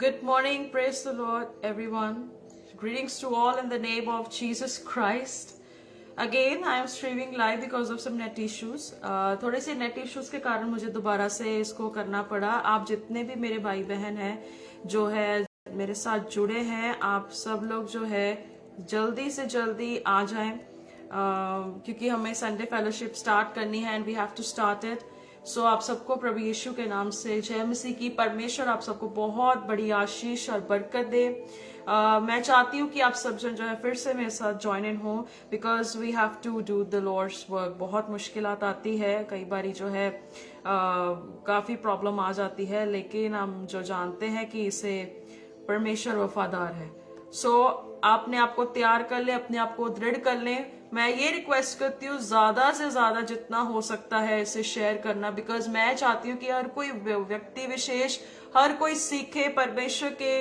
Good morning, praise the Lord, everyone. Greetings to all in the name of Jesus Christ. Again, I am streaming live because of some net issues. थोड़े से net issues के कारण मुझे दोबारा से इसको करना पड़ा. आप जितने भी मेरे भाई बहन हैं जो है मेरे साथ जुड़े हैं, आप सब लोग जो है जल्दी से जल्दी आ जाएं, क्योंकि हमें संडे फेलोशिप स्टार्ट करनी है and we have to start it. So आप सबको प्रभु यीशु के नाम से जय मसीह की. परमेश्वर आप सबको बहुत बड़ी आशीष और बरकत दे. मैं चाहती हूँ कि आप सब जन जो है फिर से मेरे साथ ज्वाइन इन हो, because we have to do the Lord's work. बहुत मुश्किलात आती है, कई बारी जो है काफी प्रॉब्लम आ जाती है, लेकिन हम जो जानते हैं कि इसे परमेश्वर वफादार है. सो आपने आपको तैयार कर ले, अपने आप को दृढ़ कर ले. मैं ये रिक्वेस्ट करती हूँ ज्यादा से ज्यादा जितना हो सकता है इसे शेयर करना, बिकॉज मैं चाहती हूँ कि हर कोई व्यक्ति विशेष, हर कोई सीखे परमेश्वर के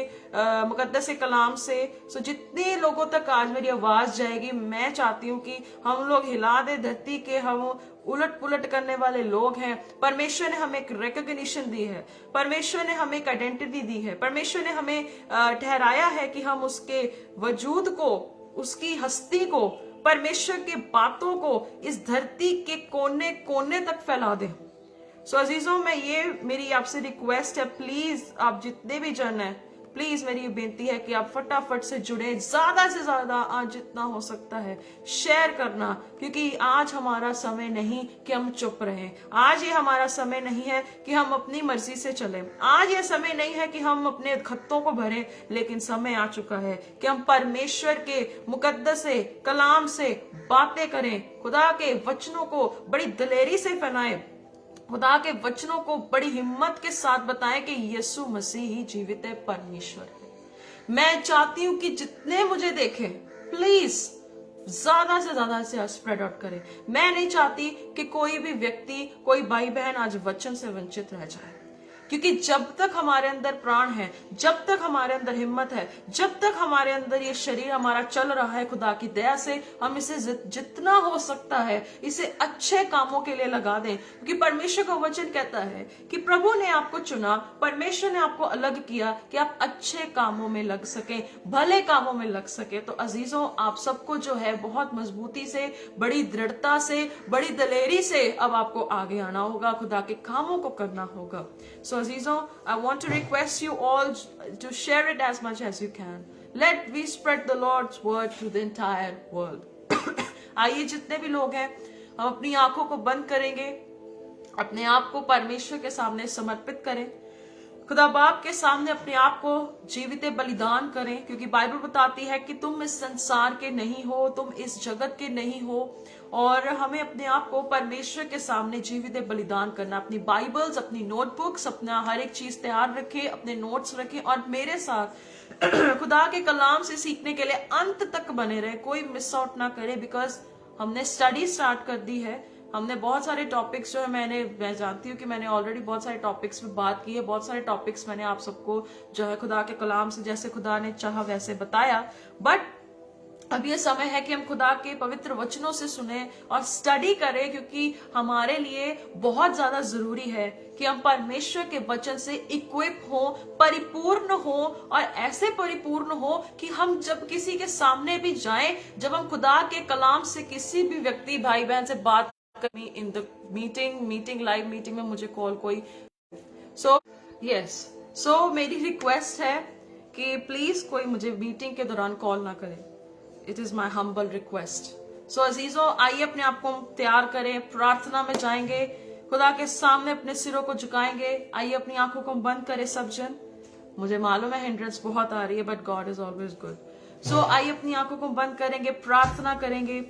मुकद्दस कलाम से. सो जितने लोगों तक आज मेरी आवाज जाएगी, मैं चाहती हूँ कि हम लोग हिला दे धरती के. हम उलट पुलट करने वाले लोग हैं. परमेश्वर ने हमें एक रिकॉग्निशन दी है, परमेश्वर ने हमें एक आइडेंटिटी दी है, परमेश्वर ने हमें ठहराया है कि हम उसके वजूद को, उसकी हस्ती को, परमेश्वर के बातों को इस धरती के कोने कोने तक फैला दे. सो अजीजों, मैं ये मेरी आपसे रिक्वेस्ट है, प्लीज आप जितने भी जन हैं, प्लीज मेरी बेनती है कि आप फटाफट से जुड़े, ज्यादा से ज्यादा आज जितना हो सकता है शेयर करना, क्योंकि आज हमारा समय नहीं कि हम चुप रहें. आज ये हमारा समय नहीं है कि हम अपनी मर्जी से चलें. आज ये समय नहीं है कि हम अपने खत्तों को भरें, लेकिन समय आ चुका है कि हम परमेश्वर के मुकद्दस कलाम से बातें करें, खुदा के वचनों को बड़ी दलेरी से फैलाएं, खुदा के वचनों को बड़ी हिम्मत के साथ बताएं कि यीशु मसीह ही जीवित है, परमेश्वर है. मैं चाहती हूं कि जितने मुझे देखें, प्लीज ज्यादा से ज्यादा से स्प्रेड आउट करें. मैं नहीं चाहती कि कोई भी व्यक्ति, कोई भाई बहन आज वचन से वंचित रह जाए, क्योंकि जब तक हमारे अंदर प्राण है, जब तक हमारे अंदर हिम्मत है, जब तक हमारे अंदर ये शरीर हमारा चल रहा है, खुदा की दया से हम इसे जितना हो सकता है इसे अच्छे कामों के लिए लगा दें. क्योंकि परमेश्वर का वचन कहता है कि प्रभु ने आपको चुना, परमेश्वर ने आपको अलग किया कि आप अच्छे कामों में लग सके, भले कामों में लग सके. तो अजीजों, आप सबको जो है बहुत मजबूती से, बड़ी दृढ़ता से, बड़ी दलेरी से अब आपको आगे आना होगा, खुदा के कामों को करना होगा. So Azizon, I want to request you all to share it as much as you can. Let we spread the Lord's word to the entire world. आइए जितने भी लोग हैं, हम अपनी आंखों को बंद करेंगे, अपने आप को परमेश्वर के सामने समर्पित करें, खुदा बाप के सामने अपने आप को जीवित बलिदान करें. क्योंकि बाइबल बताती है कि तुम इस संसार के नहीं हो, तुम इस जगत के नहीं हो, और हमें अपने आप को परमेश्वर के सामने जीवित बलिदान करना. अपनी बाइबल्स, अपनी नोटबुक्स, अपना हर एक चीज तैयार रखें, अपने नोट्स रखें, और मेरे साथ खुदा के कलाम से सीखने के लिए अंत तक बने रहे. कोई मिस आउट ना करे, बिकॉज हमने स्टडी स्टार्ट कर दी है. हमने बहुत सारे टॉपिक्स जो है, मैं जानती हूँ कि मैंने ऑलरेडी बहुत सारे टॉपिक्स पे बात की है, बहुत सारे टॉपिक्स मैंने आप सबको जो है खुदा के कलाम से जैसे खुदा ने चाहा वैसे बताया. बट अब ये समय है कि हम खुदा के पवित्र वचनों से सुने और स्टडी करें, क्योंकि हमारे लिए बहुत ज्यादा जरूरी है कि हम परमेश्वर के वचन से इक्विप हो, परिपूर्ण हो, और ऐसे परिपूर्ण हो कि हम जब किसी के सामने भी जाएं, जब हम खुदा के कलाम से किसी भी व्यक्ति, भाई बहन से बात करनी, in the meeting live meeting में मुझे कॉल कोई. सो मेरी रिक्वेस्ट है कि प्लीज कोई मुझे मीटिंग के दौरान कॉल ना करे. It is my humble request. So अजीजों, आइए अपने आप को तैयार करें, प्रार्थना में जाएंगे, खुदा के सामने अपने सिरों को झुकाएंगे. आइए अपनी आंखों को बंद करें सब जन. मुझे मालूम है हिंड्रेंस बहुत आ रही है, but god is always good. So आइए अपनी आंखों को बंद करेंगे, प्रार्थना करेंगे,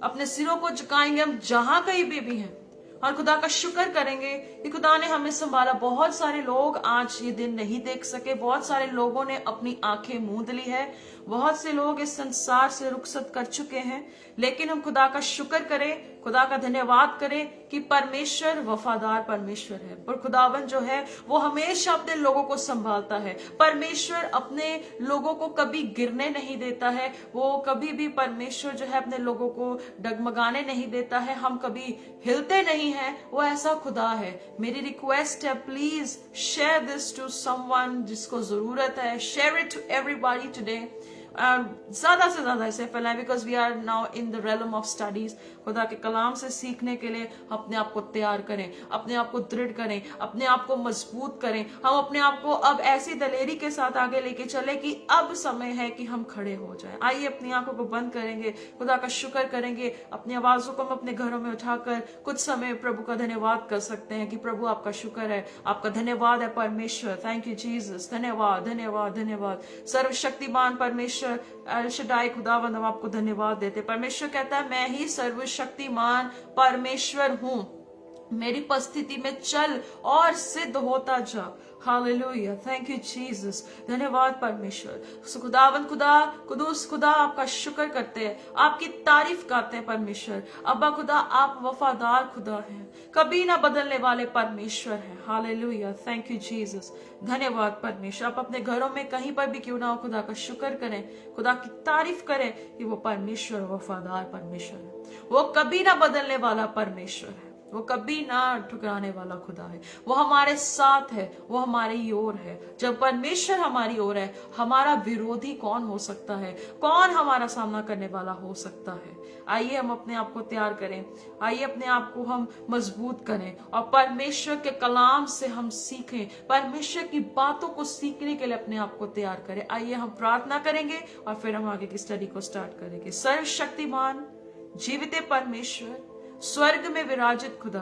अपने सिरों को झुकाएंगे हम जहां कहीं भी हैं, और खुदा का शुक्र करेंगे कि खुदा ने हमें संभाला. बहुत सारे लोग आज ये दिन नहीं देख सके, बहुत सारे लोगों ने अपनी आंखें मूंद ली है, बहुत से लोग इस संसार से रुखसत कर चुके हैं, लेकिन हम खुदा का शुक्र करें खुदा का धन्यवाद करें कि परमेश्वर वफादार परमेश्वर है। पर खुदावन जो है वो हमेशा अपने लोगों को संभालता है। परमेश्वर अपने लोगों को कभी गिरने नहीं देता है। वो कभी भी परमेश्वर जो है अपने लोगों को डगमगाने नहीं देता है। हम कभी हिलते नहीं हैं। वो ऐसा खुदा है। मेरी रिक्वेस्ट है, please share this to someone जिसको जरूरत है। Share it to everybody today. ज्यादा से ज्यादा इसे फैलाएं, because we are now in the realm of studies. खुदा के कलाम से सीखने के लिए अपने आप को तैयार करें, अपने आप को दृढ़ करें, अपने आप को मजबूत करें। हम अपने आप को अब ऐसी दलेरी के साथ आगे लेके चले कि अब समय है कि हम खड़े हो जाएं। आइए अपनी आंखों को बंद करेंगे, खुदा का शुक्र करेंगे, अपनी आवाजों को हम अपने घरों में उठाकर कुछ समय प्रभु का धन्यवाद कर सकते हैं कि प्रभु आपका शुक्र है, आपका धन्यवाद है परमेश्वर। Thank you Jesus. धन्यवाद धन्यवाद धन्यवाद। सर्वशक्तिमान परमेश्वर एल शदाई खुदावंद, हम आपको धन्यवाद देते। परमेश्वर कहता है मैं ही सर्वशक्तिमान परमेश्वर हूं, मेरी उपस्थिति में चल और सिद्ध होता जा। हालेलुया। Thank you Jesus. धन्यवाद परमेश्वर। खुदावंद खुदा कुदूस खुदा आपका शुक्र करते हैं, आपकी तारीफ गाते हैं परमेश्वर। अब्बा खुदा आप वफादार खुदा हैं, कभी ना बदलने वाले परमेश्वर हैं। हालेलुया। Thank you Jesus. धन्यवाद परमेश्वर। आप अपने घरों में कहीं पर भी क्यों ना हो खुदा का शुक्र करें, खुदा की तारीफ करें कि वो परमेश्वर वफादार परमेश्वर है। वो कभी ना बदलने वाला परमेश्वर है, वो कभी ना ठुकराने वाला खुदा है। वो हमारे साथ है, वो हमारी ओर है। जब परमेश्वर हमारी ओर है, हमारा विरोधी कौन हो सकता है? कौन हमारा सामना करने वाला हो सकता है? आइए हम अपने आप को तैयार करें, आइए अपने आप को हम मजबूत करें और परमेश्वर के कलाम से हम सीखें, परमेश्वर की बातों को सीखने के लिए अपने आप को तैयार करें। आइए हम प्रार्थना करेंगे और फिर हम आगे की स्टडी को स्टार्ट करेंगे। सर्वशक्तिमान जीवित परमेश्वर, स्वर्ग में विराजित खुदा,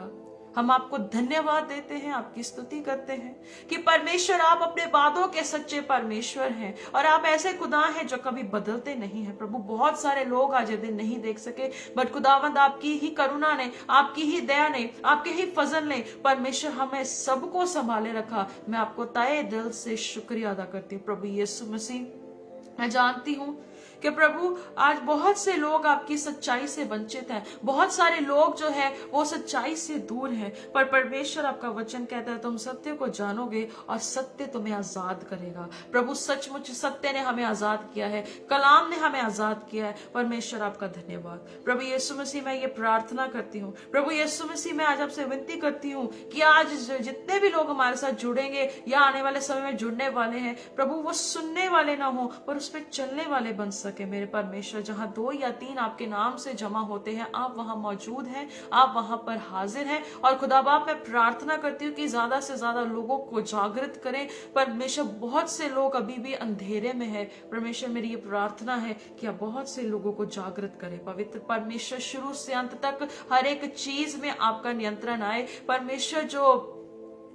हम आपको धन्यवाद देते हैं, आपकी स्तुति करते हैं कि परमेश्वर आप अपने वादों के सच्चे परमेश्वर हैं और आप ऐसे खुदा हैं जो कभी बदलते नहीं हैं। प्रभु बहुत सारे लोग आज ये दिन नहीं देख सके, बट खुदावंद आपकी ही करुणा ने, आपकी ही दया ने, आपके ही फजल ने परमेश्वर हमें सबको संभाले रखा। मैं आपको तहे दिल से शुक्रिया अदा करती हूँ प्रभु यीशु मसीह। मैं जानती हूँ कि प्रभु आज बहुत से लोग आपकी सच्चाई से वंचित हैं, बहुत सारे लोग जो है वो सच्चाई से दूर हैं, पर परमेश्वर आपका वचन कहता है तुम सत्य को जानोगे और सत्य तुम्हें आजाद करेगा। प्रभु सचमुच सत्य ने हमें आजाद किया है, कलाम ने हमें आजाद किया है। परमेश्वर आपका धन्यवाद। प्रभु यीशु मसीह मैं ये प्रार्थना करती हूँ, प्रभु यीशु मसीह मैं आज आपसे विनती करती हूँ कि आज जितने भी लोग हमारे साथ जुड़ेंगे या आने वाले समय में जुड़ने वाले हैं, प्रभु वो सुनने वाले ना हो पर उस पर चलने वाले बन सके। मेरे परमेश्वर, जहां 2 या 3 आपके नाम से जमा होते हैं, आप वहां मौजूद हैं, आप वहां पर हाजिर हैं। और खुदा बाप मैं प्रार्थना करती हूँ कि ज्यादा से ज्यादा लोगों को जागृत करें। परमेश्वर बहुत से लोग अभी भी अंधेरे में है, परमेश्वर मेरी ये प्रार्थना है कि आप बहुत से लोगों को जागृत करें। पवित्र परमेश्वर, शुरू से अंत तक हर एक चीज में आपका नियंत्रण आए। परमेश्वर जो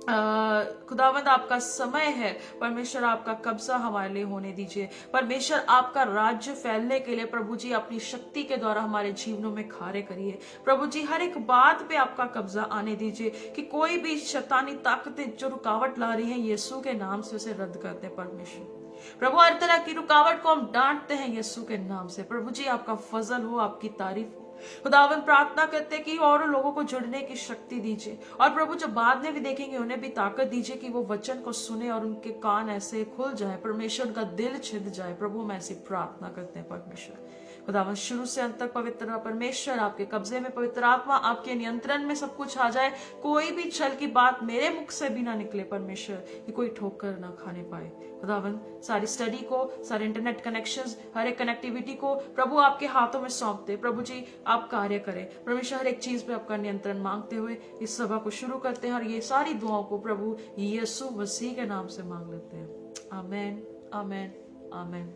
खुदावंद आपका समय है, परमेश्वर आपका कब्जा हमारे लिए होने दीजिए। परमेश्वर आपका राज्य फैलने के लिए प्रभु जी अपनी शक्ति के द्वारा हमारे जीवनों में कार्य करिए। प्रभु जी हर एक बात पे आपका कब्जा आने दीजिए कि कोई भी शैतानी ताकतें जो रुकावट ला रही हैं यीशु के नाम से उसे रद्द कर दे। परमेश्वर प्रभु हर तरह की रुकावट को हम डांटते हैं यीशु के नाम से। प्रभु जी आपका फजल हो, आपकी तारीफ हो। खुदावन प्रार्थना करते कि और लोगों को जुड़ने की शक्ति दीजिए और प्रभु जो बाद में भी देखेंगे उन्हें भी ताकत दीजिए कि वो वचन को सुने और उनके कान ऐसे खुल जाए, परमेश्वर उनका दिल छिद जाए। प्रभु हम ऐसी प्रार्थना करते हैं परमेश्वर। खुदावन शुरू से अंत तक पवित्र परमेश्वर आपके कब्जे में, पवित्र आत्मा आपके नियंत्रण में सब कुछ आ जाए। कोई भी छल की बात मेरे मुख से भी ना निकले परमेश्वर, कि कोई ठोकर ना खाने पाए। खुदावन सारी स्टडी को, सारे इंटरनेट कनेक्शंस, हर एक कनेक्टिविटी को प्रभु आपके हाथों में सौंपते। प्रभु जी आप कार्य करें। परमेश्वर हर एक चीज पे आपका नियंत्रण मांगते हुए इस सभा को शुरू करते हैं और ये सारी दुआओं को प्रभु यीशु मसीह के नाम से मांग लेते हैं। आमेन आमेन आमेन।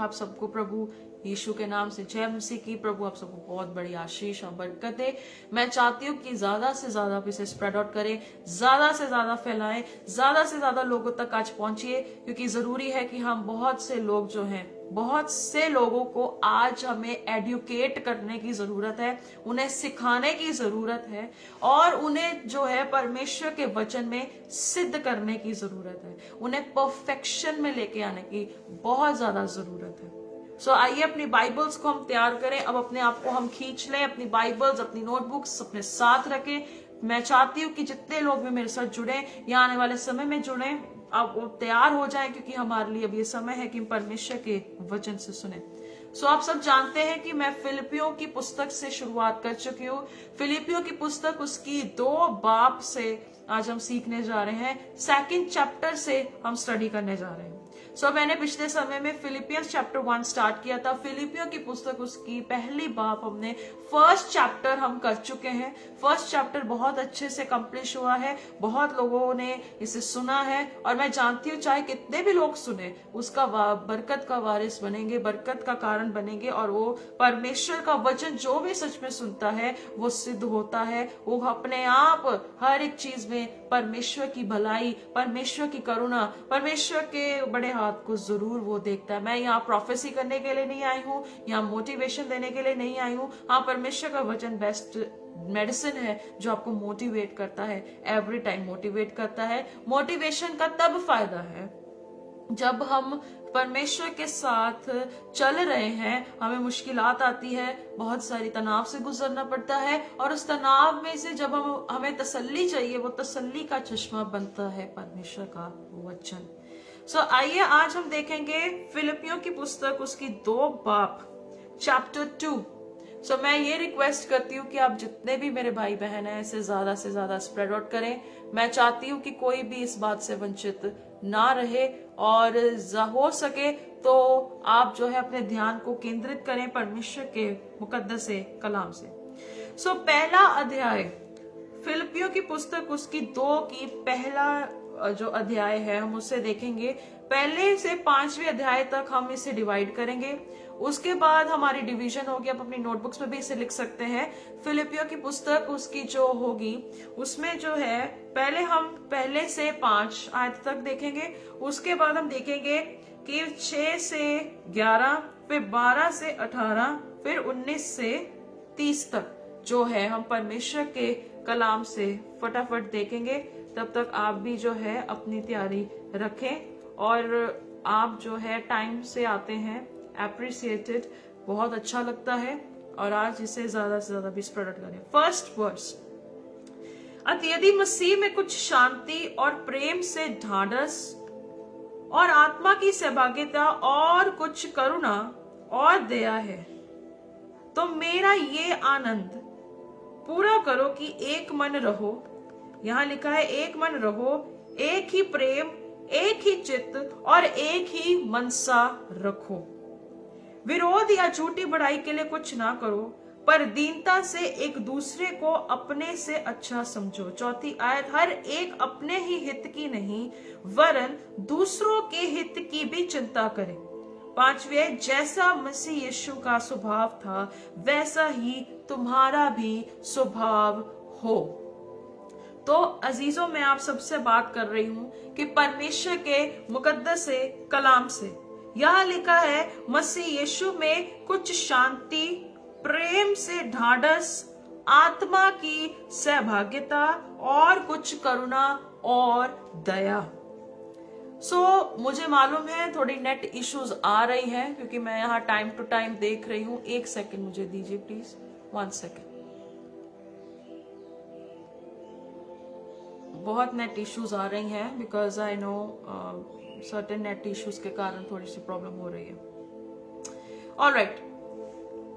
आप सबको प्रभु यीशु के नाम से जय मसीह की। प्रभु आप सबको बहुत बड़ी आशीष और बरकत दे। मैं चाहती हूँ कि ज्यादा से ज्यादा आप इसे स्प्रेड आउट करें, ज्यादा से ज्यादा फैलाएं, ज्यादा से ज्यादा लोगों तक आज पहुंचिए, क्योंकि जरूरी है कि हम बहुत से लोग जो हैं, बहुत से लोगों को आज हमें एडुकेट करने की जरूरत है, उन्हें सिखाने की जरूरत है और उन्हें जो है परमेश्वर के वचन में सिद्ध करने की जरूरत है। उन्हें परफेक्शन में लेके आने की बहुत ज्यादा जरूरत है। सो आइए अपनी बाइबल्स को हम तैयार करें, अब अपने आप को हम खींच लें, अपनी बाइबल्स, अपनी नोटबुक्स अपने साथ रखें। मैं चाहती हूँ कि जितने लोग भी मेरे साथ जुड़े या आने वाले समय में जुड़े, अब वो तैयार हो जाएं, क्योंकि हमारे लिए अब ये समय है कि हम परमेश्वर के वचन से सुने। सो आप सब जानते हैं कि मैं फिलिपियों की पुस्तक से शुरुआत कर चुकी हूँ। फिलिपियों की पुस्तक उसकी 2 बाब से आज हम सीखने जा रहे हैं, 2nd चैप्टर से हम स्टडी करने जा रहे हैं। सो मैंने पिछले समय में फिलिपियंस चैप्टर 1 स्टार्ट किया था। फिलिपियों की पुस्तक उसकी पहली बाब हमने 1st चैप्टर हम कर चुके हैं। 1st चैप्टर बहुत अच्छे से कंप्लीट हुआ है, बहुत लोगों ने इसे सुना है, और मैं जानती हूँ चाहे कितने भी लोग सुने उसका बरकत का वारिस बनेंगे, बरकत का कारण बनेंगे, और वो परमेश्वर का वचन जो भी सच में सुनता है वो सिद्ध होता है। वो अपने आप हर एक चीज में परमेश्वर की भलाई, परमेश्वर की करुणा, परमेश्वर के बड़े हाथ को जरूर वो देखता है। मैं यहाँ प्रोफेसी करने के लिए नहीं आई हूँ, यहाँ मोटिवेशन देने के लिए नहीं आई हूँ। हाँ, परमेश्वर का वचन बेस्ट मेडिसिन है जो आपको मोटिवेट करता है, एवरी टाइम मोटिवेट करता है। मोटिवेशन का तब फायदा है जब हम परमेश्वर के साथ चल रहे हैं, हमें मुश्किलात आती है, बहुत सारी तनाव से गुजरना पड़ता है, और उस तनाव में से जब हमें तसल्ली चाहिए, वो तसल्ली का चश्मा बनता है परमेश्वर का वचन। सो आइए आज हम देखेंगे फिलिपियों की पुस्तक उसकी 2 बाब चैप्टर 2। सो मैं ये रिक्वेस्ट करती हूँ कि आप जितने भी मेरे भाई बहन हैं इसे ज्यादा से ज्यादा स्प्रेड आउट करें। मैं चाहती हूँ कि कोई भी इस बात से वंचित ना रहे, और हो सके तो आप जो है अपने ध्यान को केंद्रित करें परमेश्वर के मुकद्दस कलाम से। सो पहला अध्याय फिलिपियों की पुस्तक उसकी 2 की पहला जो अध्याय है हम उसे देखेंगे। पहले से 5वें अध्याय तक हम इसे डिवाइड करेंगे, उसके बाद हमारी डिवीजन होगी। आप अपनी नोटबुक्स में भी इसे लिख सकते हैं। फिलिपियों की पुस्तक उसकी जो होगी उसमें जो है पहले से 5 आयत तक देखेंगे, उसके बाद हम देखेंगे कि 6 से 11, फिर 12 से 18, फिर 19 से 30 तक जो है हम परमेश्वर के कलाम से फटाफट देखेंगे। तब तक आप भी जो है अपनी तैयारी रखें, और आप जो है टाइम से आते हैं, एप्रिसिएटेड, बहुत अच्छा लगता है, और आज इसे ज्यादा से ज्यादा भी स्प्रेड करें। फर्स्ट वर्स, अतः यदि मसीह में कुछ शांति और प्रेम से ढाढ़स और आत्मा की सहभागिता और कुछ करुणा और दया है, तो मेरा ये आनंद पूरा करो कि एक मन रहो। यहाँ लिखा है एक मन रहो, एक ही प्रेम, एक ही चित्त और एक ही मनसा रखो। विरोध या झूठी बड़ाई के लिए कुछ ना करो, पर दीनता से एक दूसरे को अपने से अच्छा समझो। 4थी आयत, हर एक अपने ही हित की नहीं वरन दूसरों के हित की भी चिंता करे। 5वीं, जैसा मसीह यीशु का स्वभाव था वैसा ही तुम्हारा भी स्वभाव हो। तो अजीजों, मैं आप सबसे बात कर रही हूं कि परमेश्वर के मुकद्दस कलाम से यह लिखा है मसीह यीशु में कुछ शांति, प्रेम से ढाढ़स, आत्मा की सहभागिता और कुछ करुणा और दया। मुझे मालूम है थोड़ी नेट इश्यूज आ रही हैं, क्योंकि मैं यहाँ टाइम टू टाइम देख रही हूँ। 1 सेकेंड मुझे दीजिए प्लीज, 1 सेकेंड। बहुत नेट इश्यूज आ रही हैं, because I know certain net issues के कारण थोड़ी सी प्रॉब्लम हो रही है। Alright,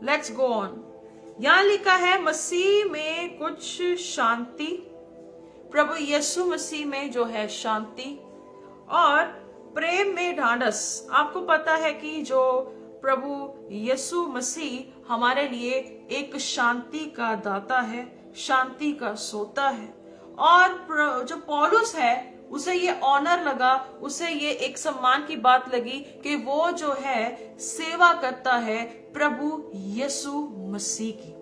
let's go on. यहां लिखा है मसीह में कुछ शांति, प्रभु यीशु मसीह में जो है शांति और प्रेम में ढाढ़स। आपको पता है कि जो प्रभु यीशु मसीह हमारे लिए एक शांति का दाता है, शांति का सोता है, और जो पौलुस है उसे ये ऑनर लगा, उसे ये एक सम्मान की बात लगी कि वो जो है सेवा करता है प्रभु यीशु मसीह की।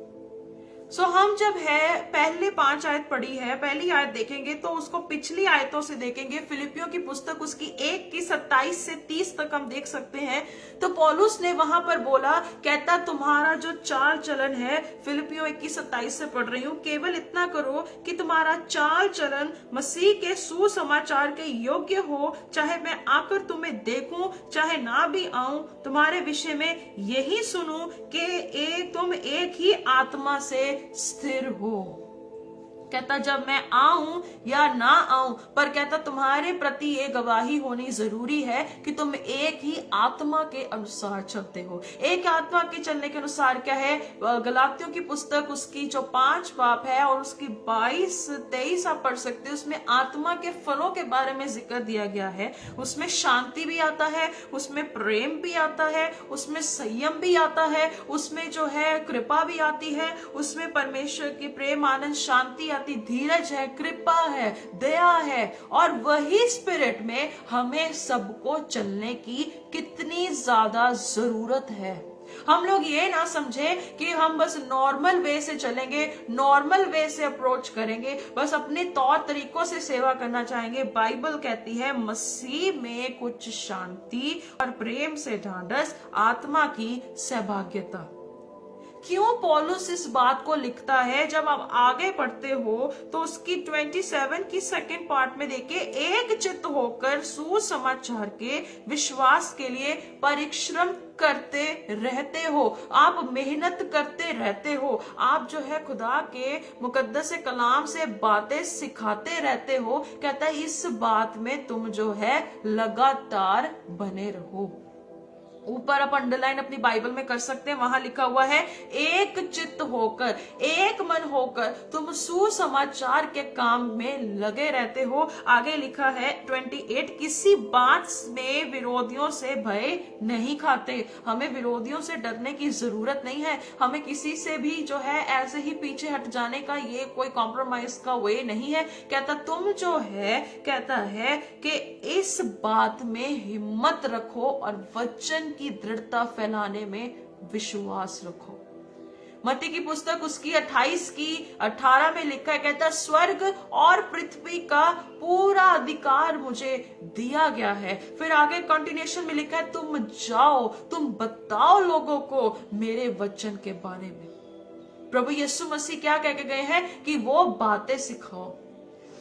सो हम जब है पहले 5 आयत पढ़ी है, पहली आयत देखेंगे तो उसको पिछली आयतों से देखेंगे। फिलिपियों की पुस्तक उसकी 1 की 27 से 30 तक हम देख सकते हैं। तो पौलुस ने वहां पर बोला, कहता तुम्हारा जो चाल चलन है, फिलिपियों 1 की 27 से पढ़ रही हूं, केवल इतना करो कि तुम्हारा चाल चलन मसीह के सुसमाचार के योग्य हो, चाहे मैं आकर तुम्हें देखूं चाहे ना भी आऊं। तुम्हारे विषय में यही सुनूं कि तुम एक ही आत्मा से स्थिर हो। कहता जब मैं आऊं या ना आऊं, पर कहता तुम्हारे प्रति ये गवाही होनी जरूरी है कि तुम एक ही आत्मा के अनुसार चलते हो। एक आत्मा के चलने के अनुसार क्या है? गलातियों की पुस्तक उसकी जो 5 बाब है और उसकी 22-23 आप पढ़ सकते हो। उसमें आत्मा के फलों के बारे में जिक्र दिया गया है। उसमें शांति भी आता है, उसमें प्रेम भी आता है, उसमें संयम भी आता है, उसमें जो है कृपा भी आती है, उसमें परमेश्वर की प्रेम, आनंद, शांति, धीरज है, कृपा है, दया है। और वही स्पिरिट में हमें सबको चलने की कितनी ज्यादा जरूरत है। हम लोग ये ना समझे कि हम बस नॉर्मल वे से चलेंगे, नॉर्मल वे से अप्रोच करेंगे, बस अपने तौर तरीकों से सेवा करना चाहेंगे। बाइबल कहती है मसीह में कुछ शांति और प्रेम से ढांढस, आत्मा की सहभागिता। क्यों पौलुस इस बात को लिखता है? जब आप आगे पढ़ते हो तो उसकी 27 की सेकंड पार्ट में देखिए, एक चित्त होकर सुसमाचार के विश्वास के लिए परिश्रम करते रहते हो। आप मेहनत करते रहते हो। आप जो है खुदा के मुकद्दस कलाम से बातें सिखाते रहते हो। कहता है इस बात में तुम जो है लगातार बने रहो। ऊपर आप अंडरलाइन अपनी बाइबल में कर सकते हैं, वहां लिखा हुआ है एक चित्त होकर, एक मन होकर तुम सुसमाचार के काम में लगे रहते हो। आगे लिखा है 28, किसी बात में विरोधियों से भय नहीं खाते। हमें विरोधियों से डरने की जरूरत नहीं है। हमें किसी से भी जो है ऐसे ही पीछे हट जाने का ये कोई कॉम्प्रोमाइज का वे नहीं है। कहता तुम जो है, कहता है कि इस बात में हिम्मत रखो और वचन की दृढ़ता फैलाने में विश्वास रखो। मत्ती की पुस्तक उसकी 28 की 18 में लिखा है, कहता स्वर्ग और पृथ्वी का पूरा अधिकार मुझे दिया गया है। फिर आगे कंटिन्यूएशन में लिखा है तुम जाओ, तुम बताओ लोगों को मेरे वचन के बारे में। प्रभु यीशु मसीह क्या कह के गए हैं कि वो बातें सिखाओ।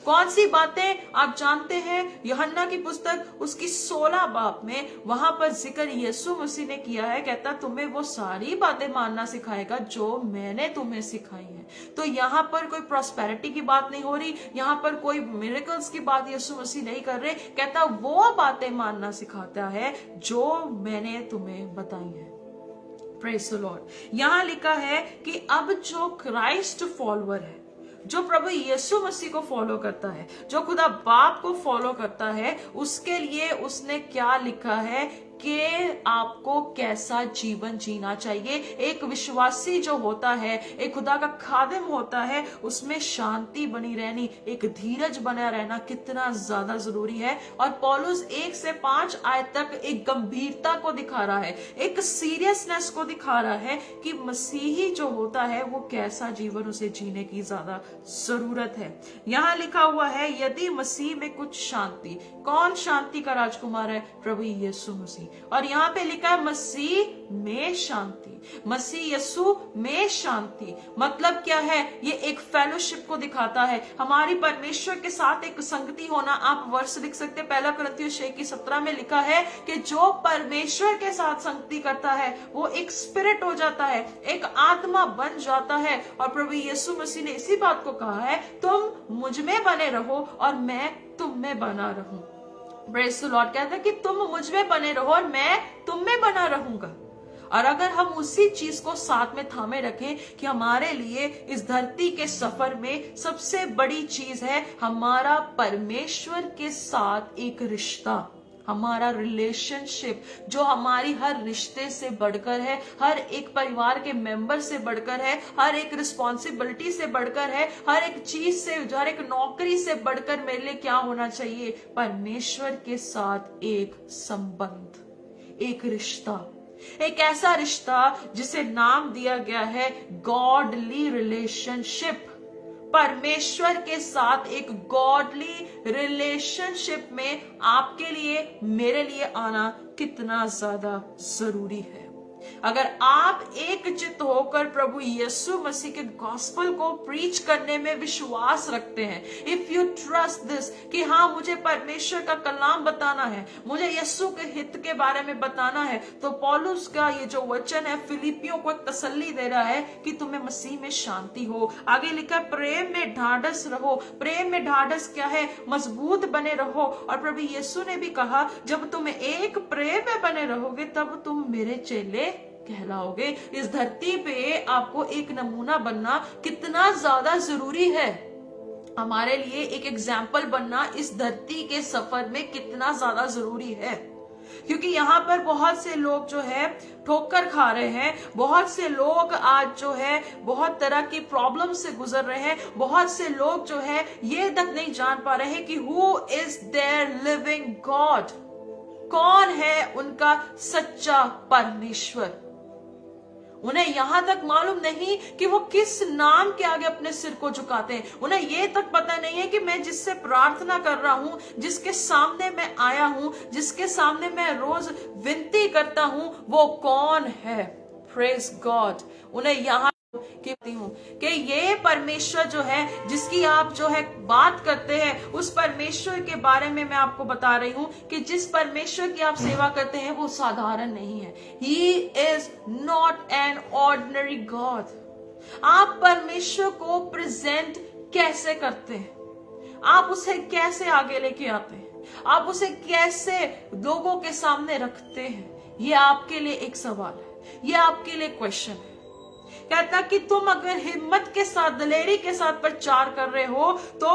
कौन सी बातें? आप जानते हैं यूहन्ना की पुस्तक उसकी 16 बाब में वहां पर जिक्र यीशु मसीह ने किया है। कहता तुम्हें वो सारी बातें मानना सिखाएगा जो मैंने तुम्हें सिखाई है। तो यहाँ पर कोई प्रॉस्पेरिटी की बात नहीं हो रही, यहाँ पर कोई मिरेकल्स की बात यीशु मसीह नहीं कर रहे। कहता वो बातें मानना सिखाता है जो मैंने तुम्हें बताई है। Praise the Lord. यहाँ लिखा है कि अब जो क्राइस्ट फॉलोअर है, जो प्रभु यीशु मसीह को फॉलो करता है, जो खुदा बाप को फॉलो करता है, उसके लिए उसने क्या लिखा है कि आपको कैसा जीवन जीना चाहिए। एक विश्वासी जो होता है, एक खुदा का खादिम होता है, उसमें शांति बनी रहनी, एक धीरज बना रहना कितना ज्यादा जरूरी है। और पौलुस 1 से 5 आयत तक एक गंभीरता को दिखा रहा है, एक सीरियसनेस को दिखा रहा है कि मसीही जो होता है वो कैसा जीवन उसे जीने की ज्यादा जरूरत है। यहाँ लिखा हुआ है यदि मसीह में कुछ शांति, कौन शांति का राजकुमार है? प्रभु यीशु मसीह। और यहाँ पे लिखा है मसीह में शांति, मसीह यीशु में शांति। मतलब क्या है? ये एक फेलोशिप को दिखाता है, हमारी परमेश्वर के साथ एक संगति होना। आप वर्ष लिख सकते हैं, 1 कुरिन्थियों 6:17 में लिखा है कि जो परमेश्वर के साथ संगति करता है वो एक स्पिरिट हो जाता है, एक आत्मा बन जाता है। और प्रभु यीशु मसीह ने इसी बात को कहा है तुम मुझ में बने रहो और मैं तुम में बना रहूं। Praise the Lord. कहता है कि तुम मुझ में बने रहो और मैं तुम में बना रहूंगा। और अगर हम उसी चीज को साथ में थामे रखें कि हमारे लिए इस धरती के सफर में सबसे बड़ी चीज है हमारा परमेश्वर के साथ एक रिश्ता, हमारा रिलेशनशिप, जो हमारी हर रिश्ते से बढ़कर है, हर एक परिवार के मेंबर से बढ़कर है, हर एक रिस्पॉन्सिबिलिटी से बढ़कर है, हर एक चीज से, हर एक नौकरी से बढ़कर मेरे लिए क्या होना चाहिए? परमेश्वर के साथ एक संबंध, एक रिश्ता। एक ऐसा रिश्ता जिसे नाम दिया गया है गॉडली रिलेशनशिप। परमेश्वर के साथ एक गॉडली रिलेशनशिप में आपके लिए, मेरे लिए आना कितना ज्यादा जरूरी है। अगर आप एक चित्त होकर प्रभु यीशु मसीह के गॉस्पेल को प्रीच करने में विश्वास रखते हैं, इफ यू ट्रस्ट दिस कि हाँ मुझे परमेश्वर का कलाम बताना है, मुझे यीशु के हित के बारे में बताना है, तो पौलुस का ये जो वचन है फिलिपियों को एक तसल्ली दे रहा है कि तुम्हें मसीह में शांति हो। आगे लिखा है प्रेम में ढाढ़स रहो। प्रेम में ढाढ़स क्या है? मजबूत बने रहो। और प्रभु यीशु ने भी कहा जब तुम एक प्रेम में बने रहोगे तब तुम मेरे चेले कहलाओगे। इस धरती पे आपको एक नमूना बनना कितना ज्यादा जरूरी है। हमारे लिए एक एग्जाम्पल बनना इस धरती के सफर में कितना ज्यादा जरूरी है, क्योंकि यहाँ पर बहुत से लोग जो है ठोकर खा रहे हैं, बहुत से लोग आज जो है बहुत तरह की प्रॉब्लम से गुजर रहे हैं, बहुत से लोग जो है ये तक नहीं जान पा रहे हैं कि who is there living God, कौन है उनका सच्चा परमेश्वर। उन्हें यहां तक मालूम नहीं कि वो किस नाम के आगे अपने सिर को झुकाते हैं। उन्हें ये तक पता नहीं है कि मैं जिससे प्रार्थना कर रहा हूं, जिसके सामने मैं आया हूं, जिसके सामने मैं रोज विनती करता हूं, वो कौन है। Praise God. उन्हें यहां कहती हूं कि ये परमेश्वर जो है जिसकी आप जो है बात करते हैं, उस परमेश्वर के बारे में मैं आपको बता रही हूं कि जिस परमेश्वर की आप सेवा करते हैं वो साधारण नहीं है। He is not an ordinary God। आप परमेश्वर को प्रेजेंट कैसे करते हैं? आप उसे कैसे आगे लेके आते हैं? आप उसे कैसे लोगों के सामने रखते हैं? ये आपके लिए एक सवाल है, ये आपके लिए क्वेश्चन है। कहता कि तुम अगर हिम्मत के साथ, दलेरी के साथ प्रचार कर रहे हो तो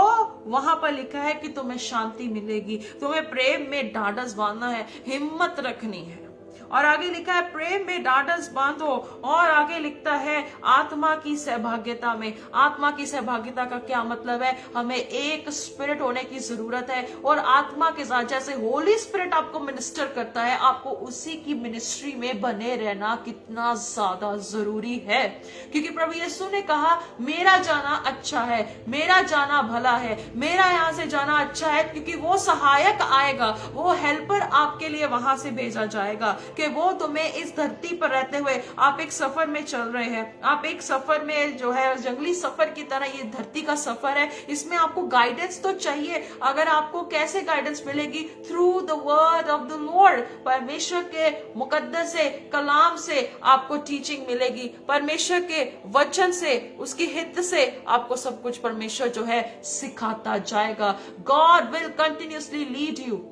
वहां पर लिखा है कि तुम्हें शांति मिलेगी। तुम्हें प्रेम में ढाढ़स बांधना है, हिम्मत रखनी है। और आगे लिखा है प्रेम में ढाढ़स बांधो। और आगे लिखता है आत्मा की सहभागिता में। आत्मा की सहभागिता का क्या मतलब है? हमें एक स्पिरिट होने की जरूरत है और आत्मा के साथ जैसे होली स्पिरिट आपको मिनिस्टर करता है, आपको उसी की मिनिस्ट्री में बने रहना कितना ज्यादा जरूरी है। क्योंकि प्रभु यीशु ने कहा मेरा जाना अच्छा है, मेरा जाना भला है, मेरा यहाँ से जाना अच्छा है, क्योंकि वो सहायक आएगा, वो हेल्पर आपके लिए वहां से भेजा जाएगा कि वो तुम्हें इस धरती पर रहते हुए, आप एक सफर में चल रहे हैं, आप एक सफर में जो है जंगली सफर की तरह ये धरती का सफर है, इसमें आपको गाइडेंस तो चाहिए। अगर आपको कैसे गाइडेंस मिलेगी? Through the word of the Lord. परमेश्वर के मुकद्दस से कलाम से आपको टीचिंग मिलेगी, परमेश्वर के वचन से, उसकी हित से आपको सब कुछ परमेश्वर जो है सिखाता जाएगा। God will continuously lead you.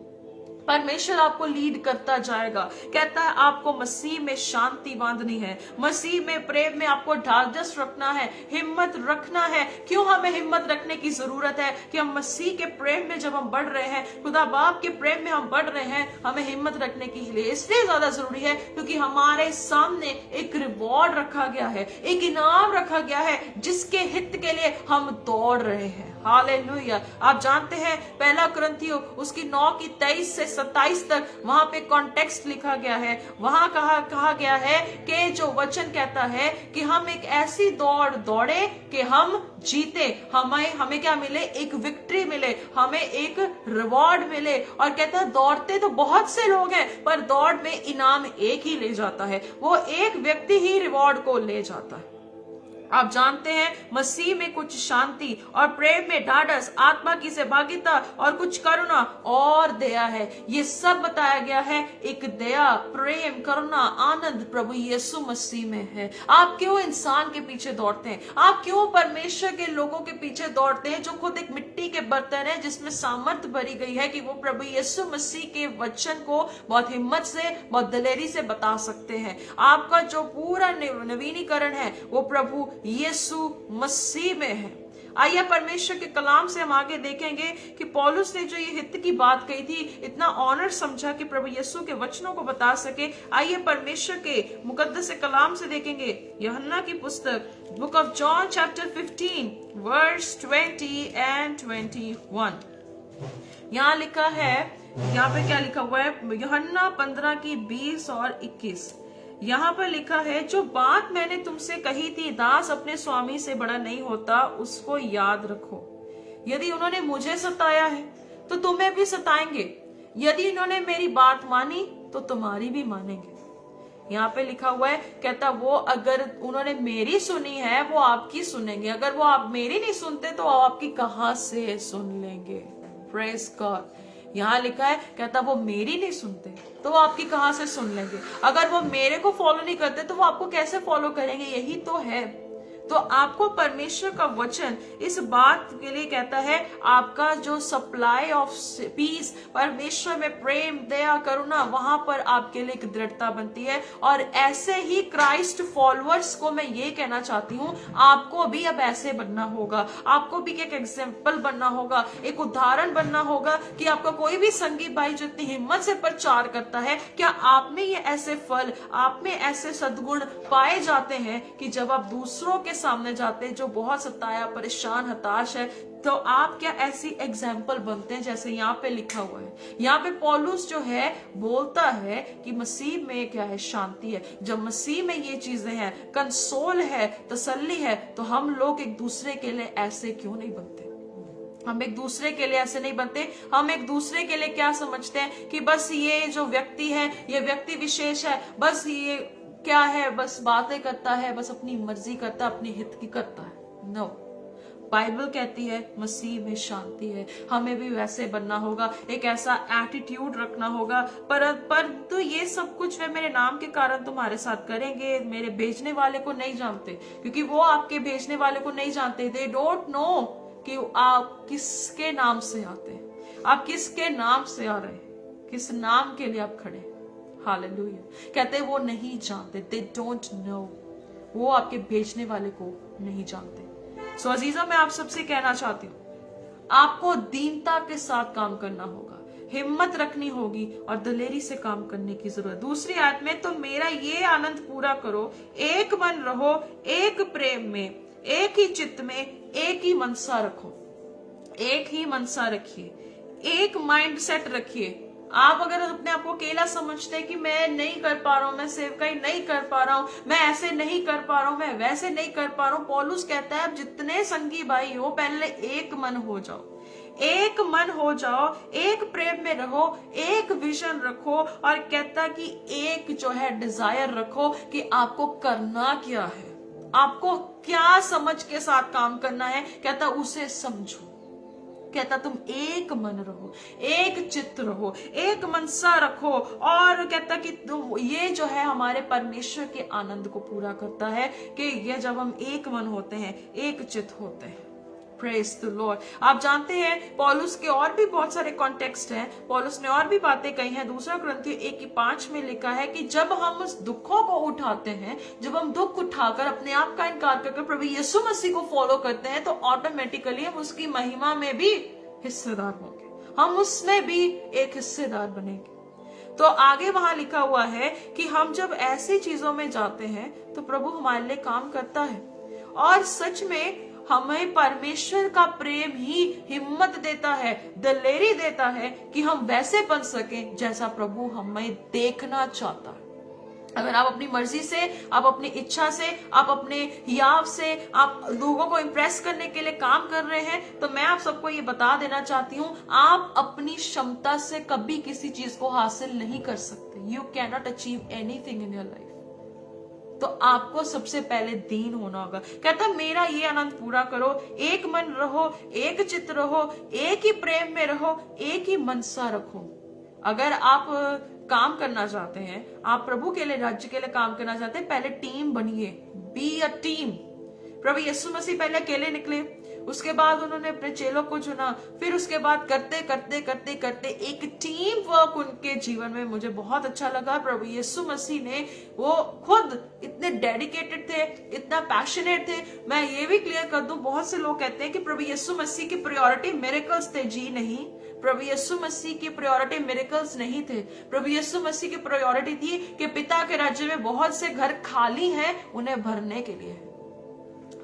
परमेश्वर आपको लीड करता जाएगा। कहता है आपको मसीह में शांति बांधनी है, मसीह में प्रेम में आपको ढाढ़स रखना है, हिम्मत रखना है। क्यों हमें हिम्मत रखने की जरूरत है? कि हम मसीह के प्रेम में जब हम बढ़ रहे हैं, खुदा बाप के प्रेम में हम बढ़ रहे हैं, हमें हिम्मत रखने के लिए इसलिए ज्यादा जरूरी है क्योंकि हमारे सामने एक रिवॉर्ड रखा गया है, एक इनाम रखा गया है जिसके हित के लिए हम दौड़ रहे हैं। हालेलुया। आप जानते हैं पहला कुरिन्थियों उसकी 9:23 से 27 तक वहां पे कॉन्टेक्स्ट लिखा गया है। वहां कहा गया है कि जो वचन कहता है कि हम एक ऐसी दौड़ दौड़े कि हम जीते, हमें क्या मिले? एक विक्ट्री मिले, हमें एक रिवॉर्ड मिले। और कहता है दौड़ते तो बहुत से लोग हैं पर दौड़ में इनाम एक ही ले जाता है, वो एक व्यक्ति ही रिवॉर्ड को ले जाता है। आप जानते हैं मसीह में कुछ शांति और प्रेम में ढाढ़स, आत्मा की सहभागिता और कुछ करुणा और दया है। ये सब बताया गया है। एक दया, प्रेम, करुणा, आनंद प्रभु यीशु मसीह में है। आप क्यों इंसान के पीछे दौड़ते हैं? आप क्यों परमेश्वर के लोगों के पीछे दौड़ते हैं जो खुद एक मिट्टी के बर्तन है जिसमें सामर्थ भरी गई है कि वो प्रभु यीशु मसीह के वचन को बहुत हिम्मत से, बहुत दलेरी से बता सकते हैं। आपका जो पूरा नवीनीकरण है वो प्रभु यीशु मसीह में है। आइए परमेश्वर के कलाम से हम आगे देखेंगे कि पौलुस ने जो ये हित की बात कही थी, इतना ऑनर समझा कि प्रभु यीशु के वचनों को बता सके। आइए परमेश्वर के मुकद्दस कलाम से देखेंगे यूहन्ना की पुस्तक book of John chapter 15 verse 20 and 21। यहाँ लिखा है, यहाँ पे क्या लिखा हुआ है? यूहन्ना 15 की 20 और 21। यहाँ पर लिखा है, जो बात मैंने तुमसे कही थी, दास अपने स्वामी से बड़ा नहीं होता, उसको याद रखो। यदि उन्होंने मुझे सताया है तो तुम्हें भी सताएंगे, यदि इन्होंने मेरी बात मानी तो तुम्हारी भी मानेंगे। यहाँ पे लिखा हुआ है, कहता वो अगर उन्होंने मेरी सुनी है वो आपकी सुनेंगे, अगर वो आप मेरी नहीं सुनते तो आपकी कहां से सुन लेंगे। Praise God. यहाँ लिखा है, कहता वो मेरी नहीं सुनते तो वो आपकी कहां से सुन लेंगे, अगर वो मेरे को फॉलो नहीं करते तो वो आपको कैसे फॉलो करेंगे। यही तो है। तो आपको परमेश्वर का वचन इस बात के लिए कहता है, आपका जो सप्लाई ऑफ पीस, परमेश्वर में प्रेम, दया, करुणा, वहां पर आपके लिए एक दृढ़ता बनती है। और ऐसे ही क्राइस्ट फॉलोअर्स को मैं ये कहना चाहती हूँ, आपको भी अब ऐसे बनना होगा, आपको भी एक एग्जाम्पल बनना होगा, एक उदाहरण बनना होगा कि आपका कोई भी संगी भाई जो इतनी हिम्मत से प्रचार करता है, क्या आप में ये ऐसे फल, आप में ऐसे सद्गुण पाए जाते हैं कि जब आप दूसरों के सामने जाते हैं जो बहुत सताया, परेशान, हताश है, तो आप क्या ऐसी एग्जाम्पल बनते हैं जैसे यहाँ पे लिखा हुआ है। यहाँ पे पौलुस जो है बोलता है कि मसीह में क्या है, शांति है। जब मसीह में ये चीजें हैं, कंसोल है, तसल्ली है, तो हम लोग एक दूसरे के लिए ऐसे क्यों नहीं बनते। हम एक दूसरे के लिए ऐसे नहीं बनते। हम एक दूसरे के लिए क्या समझते हैं कि बस ये जो व्यक्ति है, ये व्यक्ति विशेष है, बस ये क्या है, बस बातें करता है, बस अपनी मर्जी करता है, अपने हित की करता है। नो, बाइबल कहती है मसीह में शांति है। हमें भी वैसे बनना होगा, एक ऐसा एटीट्यूड रखना होगा। पर तो ये सब कुछ वे मेरे नाम के कारण तुम्हारे साथ करेंगे, मेरे भेजने वाले को नहीं जानते, क्योंकि वो आपके भेजने वाले को नहीं जानते। दे डोंट नो कि आप किसके नाम से आते हैं, आप किसके नाम से आ रहे हैं, किस नाम के लिए आप खड़े हैं। हालेलुया। कहते वो नहीं जानते, दे डोंट नो, वो आपके भेजने वाले को नहीं जानते। सो अजीजा, मैं आप सबसे कहना चाहती हूँ, आपको दीनता के साथ काम करना होगा, हिम्मत रखनी होगी और दलेरी से काम करने की जरूरत। दूसरी आयत में, तो मेरा ये आनंद पूरा करो, एक मन रहो, एक प्रेम में, एक ही चित्त में, एक ही मनसा रखो। एक ही मनसा रखिए, एक माइंड सेट रखिए। आप अगर अपने आप को अकेला समझते हैं कि मैं नहीं कर पा रहा हूं, मैं सेवकाई नहीं कर पा रहा हूं, मैं ऐसे नहीं कर पा रहा हूं, मैं वैसे नहीं कर पा रहा हूं, पौलुस कहता है, अब जितने संगी भाई हो, पहले एक मन हो जाओ, एक मन हो जाओ, एक प्रेम में रहो, एक विजन रखो, और कहता कि एक जो है डिजायर रखो कि आपको करना क्या है, आपको क्या समझ के साथ काम करना है। कहता उसे समझो। कहता तुम एक मन रहो, एक चित्त रहो, एक मनसा रखो। और कहता कि तुम, ये जो है हमारे परमेश्वर के आनंद को पूरा करता है कि ये जब हम एक मन होते हैं, एक चित्त होते हैं। Praise the Lord. आप जानते हैं पौलुस के और भी बहुत सारे कॉन्टेक्स्ट हैं, पौलुस ने और भी बातें कही हैं। दूसरा कुरिन्थियों 1:5 में लिखा है कि जब हम उस दुखों को उठाते हैं, जब हम दुख उठाकर अपने आप का इनकार करके प्रभु यीशु मसीह को फॉलो करते हैं, तो ऑटोमेटिकली हम उसकी महिमा में भी हिस्सेदार होंगे, हम उसमें भी एक हिस्सेदार बनेंगे। तो आगे वहां लिखा हुआ है कि हम जब ऐसी चीजों में जाते हैं तो प्रभु हमारे लिए काम करता है, और सच में हमें परमेश्वर का प्रेम ही हिम्मत देता है, दलेरी देता है कि हम वैसे बन सकें जैसा प्रभु हमें देखना चाहता है। अगर आप अपनी मर्जी से, आप अपनी इच्छा से, आप अपने हियाव से, आप लोगों को इम्प्रेस करने के लिए काम कर रहे हैं, तो मैं आप सबको ये बता देना चाहती हूँ, आप अपनी क्षमता से कभी किसी चीज को हासिल नहीं कर सकते। You can not achieve anything in your life. तो आपको सबसे पहले दीन होना होगा। कहता मेरा ये आनंद पूरा करो, एक मन रहो, एक चित्त रहो, एक ही प्रेम में रहो, एक ही मनसा रखो। अगर आप काम करना चाहते हैं, आप प्रभु के लिए, राज्य के लिए काम करना चाहते हैं, पहले टीम बनिए, बी अ टीम। प्रभु यीशु मसीह पहले अकेले निकले, उसके बाद उन्होंने अपने चेलों को चुना, फिर उसके बाद करते करते करते करते एक टीम वर्क उनके जीवन में मुझे बहुत अच्छा लगा। प्रभु यीशु मसीह ने, वो खुद इतने डेडिकेटेड थे, इतना पैशनेट थे। मैं ये भी क्लियर कर दूं, बहुत से लोग कहते हैं कि प्रभु यीशु मसीह की प्रायोरिटी मिरेकल्स थे। जी नहीं, प्रभु यीशु मसीह की प्रायोरिटी मिरेकल्स नहीं थे। प्रभु यीशु मसीह की प्रायोरिटी थी कि पिता के राज्य में बहुत से घर खाली हैं, उन्हें भरने के लिए।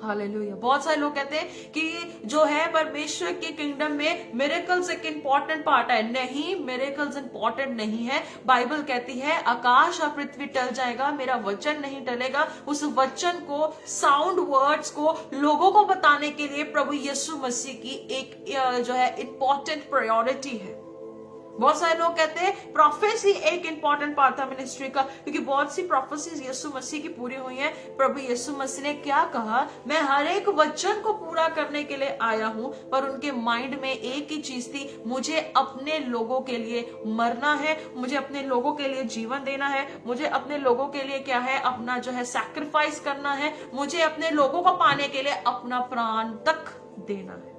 हालेलुया। बहुत सारे लोग कहते हैं कि जो है परमेश्वर के किंगडम में मिरेकल्स एक इंपॉर्टेंट पार्ट है। नहीं, मिरेकल्स इंपॉर्टेंट नहीं है। बाइबल कहती है आकाश और पृथ्वी टल जाएगा, मेरा वचन नहीं टलेगा। उस वचन को, साउंड वर्ड्स को लोगों को बताने के लिए प्रभु यीशु मसीह की एक जो है इंपॉर्टेंट प्रायोरिटी है। बहुत सारे लोग कहते हैं प्रोफेसी एक इंपॉर्टेंट पार्ट था मिनिस्ट्री का, क्योंकि बहुत सी प्रोफेसीज यीशु मसीह की पूरी हुई हैं। प्रभु यीशु मसीह ने क्या कहा, मैं हर एक वचन को पूरा करने के लिए आया हूं। पर उनके माइंड में एक ही चीज थी, मुझे अपने लोगों के लिए मरना है, मुझे अपने लोगों के लिए जीवन देना है, मुझे अपने लोगों के लिए क्या है, अपना जो है सैक्रिफाइस करना है, मुझे अपने लोगों को पाने के लिए अपना प्राण तक देना है।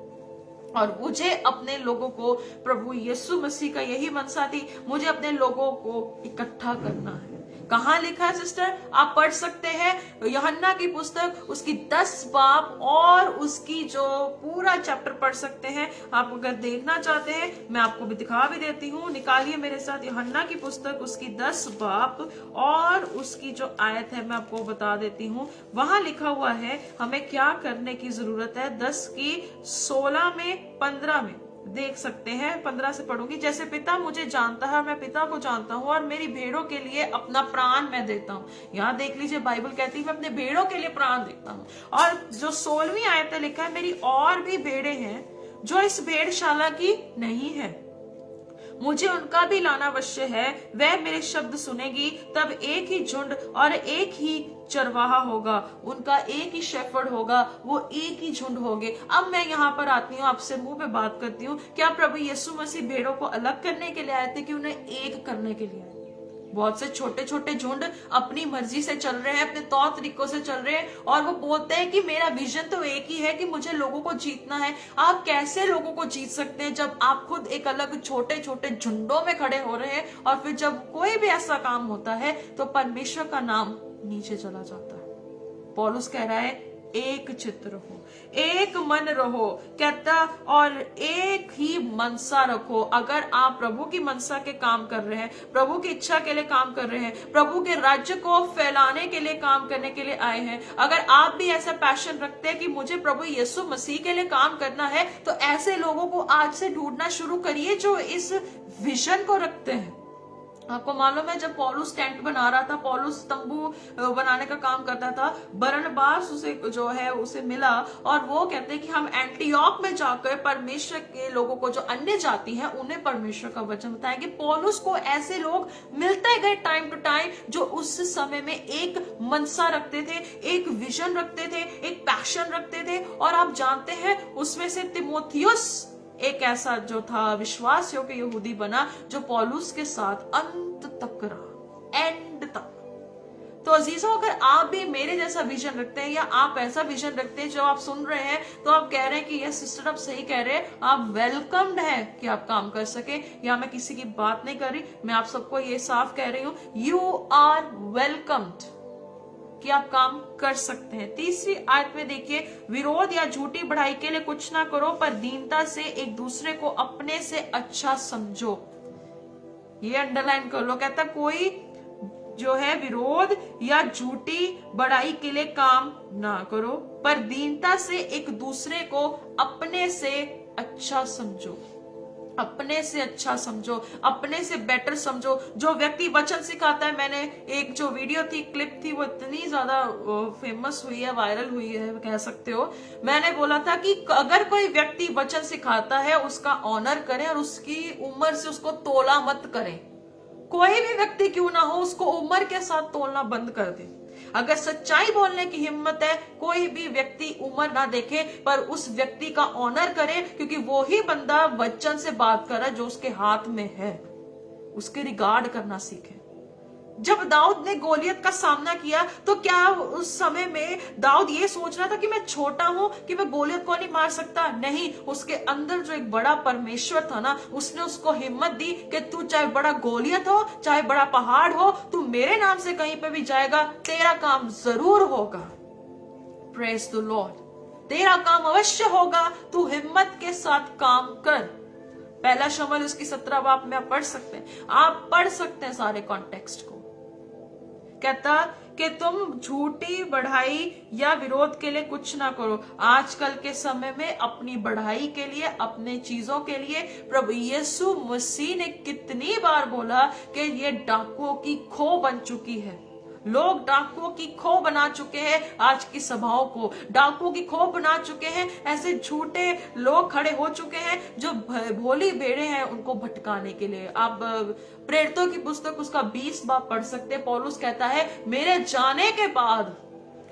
और मुझे अपने लोगों को, प्रभु यीशु मसीह का यही मनसा थी, मुझे अपने लोगों को इकट्ठा करना है। कहां लिखा है सिस्टर? आप पढ़ सकते हैं यूहन्ना की पुस्तक, उसकी 10 बाब और उसकी जो पूरा चैप्टर पढ़ सकते हैं। आप अगर देखना चाहते हैं, मैं आपको भी दिखा भी देती हूँ, निकालिए मेरे साथ यूहन्ना की पुस्तक, उसकी 10 बाब और उसकी जो आयत है मैं आपको बता देती हूँ। वहां लिखा हुआ है हमें क्या करने की जरूरत है। 10 की 16 में 15 में देख सकते हैं। 15 से पढ़ूंगी। जैसे पिता मुझे जानता है, मैं पिता को जानता हूँ और मेरी भेड़ों के लिए अपना प्राण मैं देता हूँ। यहाँ देख लीजिए, बाइबल कहती है मैं अपने भेड़ों के लिए प्राण देता हूँ। और जो 16वीं आयत में लिखा है, मेरी और भी भेड़ें हैं जो इस भेड़शाला की नहीं है, मुझे उनका भी लाना अवश्य है। वह मेरे शब्द सुनेगी, तब एक ही झुंड और एक ही चरवाहा होगा, उनका एक ही शेफर्ड होगा, वो एक ही झुंड होंगे। अब मैं यहाँ पर आती हूँ, आपसे मुंह पे बात करती हूँ, क्या प्रभु यीशु मसीह भेड़ों को अलग करने के लिए आए थे कि उन्हें एक करने के लिए आए? बहुत से छोटे छोटे झुंड अपनी मर्जी से चल रहे हैं, अपने तौर तरीकों से चल रहे हैं, और वो बोलते हैं कि मेरा विजन तो एक ही है कि मुझे लोगों को जीतना है। आप कैसे लोगों को जीत सकते हैं जब आप खुद एक अलग छोटे छोटे झुंडों में खड़े हो रहे हैं, और फिर जब कोई भी ऐसा काम होता है तो परमेश्वर का नाम नीचे चला जाता है। पौलुस कह रहा है एक चित्त रहो, एक मन रहो, कहता, और एक ही मनसा रखो। अगर आप प्रभु की मनसा के काम कर रहे हैं, प्रभु की इच्छा के लिए काम कर रहे हैं, प्रभु के राज्य को फैलाने के लिए काम करने के लिए आए हैं, अगर आप भी ऐसा पैशन रखते हैं कि मुझे प्रभु यीशु मसीह के लिए काम करना है, तो ऐसे लोगों को आज से ढूंढना शुरू करिए जो इस विजन को रखते हैं। आपको मालूम है, जब पौलुस टेंट बना रहा था, पौलुस तंबू बनाने का काम करता था, बरनबास उसे जो है उसे मिला, और वो कहते हैं कि हम एंटियोक में जाकर परमेश्वर के लोगों को, जो अन्य जाति हैं, उन्हें परमेश्वर का वचन बताएंगे। पौलुस को ऐसे लोग मिलते गए टाइम टू टाइम, जो उस समय में एक मनसा रखते थे, एक विजन रखते थे, एक पैशन रखते थे। और आप जानते हैं, उसमें से तिमोथियुस एक ऐसा जो था विश्वास योग्य यहूदी बना, जो पौलुस के साथ अंत तक रहा, एंड तक। तो अजीजों, अगर आप भी मेरे जैसा विजन रखते हैं, या आप ऐसा विजन रखते हैं जो आप सुन रहे हैं, तो आप कह रहे हैं कि यस सिस्टर आप सही कह रहे हैं, आप वेलकम्ड है कि आप काम कर सके। या मैं किसी की बात नहीं कर रही, मैं आप सबको ये साफ कह रही हूं, यू आर वेलकम्ड कि आप काम कर सकते हैं। तीसरी आयत में देखिए, विरोध या झूठी बढ़ाई के लिए कुछ ना करो, पर दीनता से एक दूसरे को अपने से अच्छा समझो। ये अंडरलाइन कर लो। कहता कोई जो है विरोध या झूठी बढ़ाई के लिए काम ना करो, पर दीनता से एक दूसरे को अपने से अच्छा समझो। अपने से अच्छा समझो, अपने से बेटर समझो। जो व्यक्ति वचन सिखाता है, मैंने एक जो वीडियो थी, क्लिप थी, वो इतनी ज्यादा फेमस हुई है, वायरल हुई है कह सकते हो। मैंने बोला था कि अगर कोई व्यक्ति वचन सिखाता है, उसका ऑनर करें और उसकी उम्र से उसको तोला मत करें। कोई भी व्यक्ति क्यों ना हो, उसको उम्र के साथ तोलना बंद कर दे। अगर सच्चाई बोलने की हिम्मत है, कोई भी व्यक्ति उम्र ना देखे, पर उस व्यक्ति का ऑनर करे, क्योंकि वो ही बंदा वचन से बात कर रहा है जो उसके हाथ में है। उसके रिगार्ड करना सीखे। जब दाऊद ने गोलियत का सामना किया, तो क्या उस समय में दाऊद ये सोच रहा था कि मैं छोटा हूं, कि मैं गोलियत को नहीं मार सकता? नहीं, उसके अंदर जो एक बड़ा परमेश्वर था ना, उसने उसको हिम्मत दी कि तू चाहे बड़ा गोलियत हो, चाहे बड़ा पहाड़ हो, तू मेरे नाम से कहीं पे भी जाएगा, तेरा काम जरूर होगा। Praise the Lord. तेरा काम अवश्य होगा, तू हिम्मत के साथ काम कर। पहला शमूएल उसकी 17 बाब में आप पढ़ सकते हैं, आप पढ़ सकते हैं सारे कॉन्टेक्स्ट को। कहता कि तुम झूठी बढ़ाई या विरोध के लिए कुछ ना करो। आजकल के समय में अपनी बढ़ाई के लिए, अपने चीजों के लिए प्रभु यीशु मसीह ने कितनी बार बोला कि ये डाकुओं की खो बन चुकी है। लोग डाकुओं की खो बना चुके हैं, आज की सभाओं को डाकुओं की खो बना चुके हैं। ऐसे झूठे लोग खड़े हो चुके हैं जो भोली भेड़े हैं उनको भटकाने के लिए। आप प्रेरितों की पुस्तक उसका 20 बाब पढ़ सकते हैं। पौलुस कहता है मेरे जाने के बाद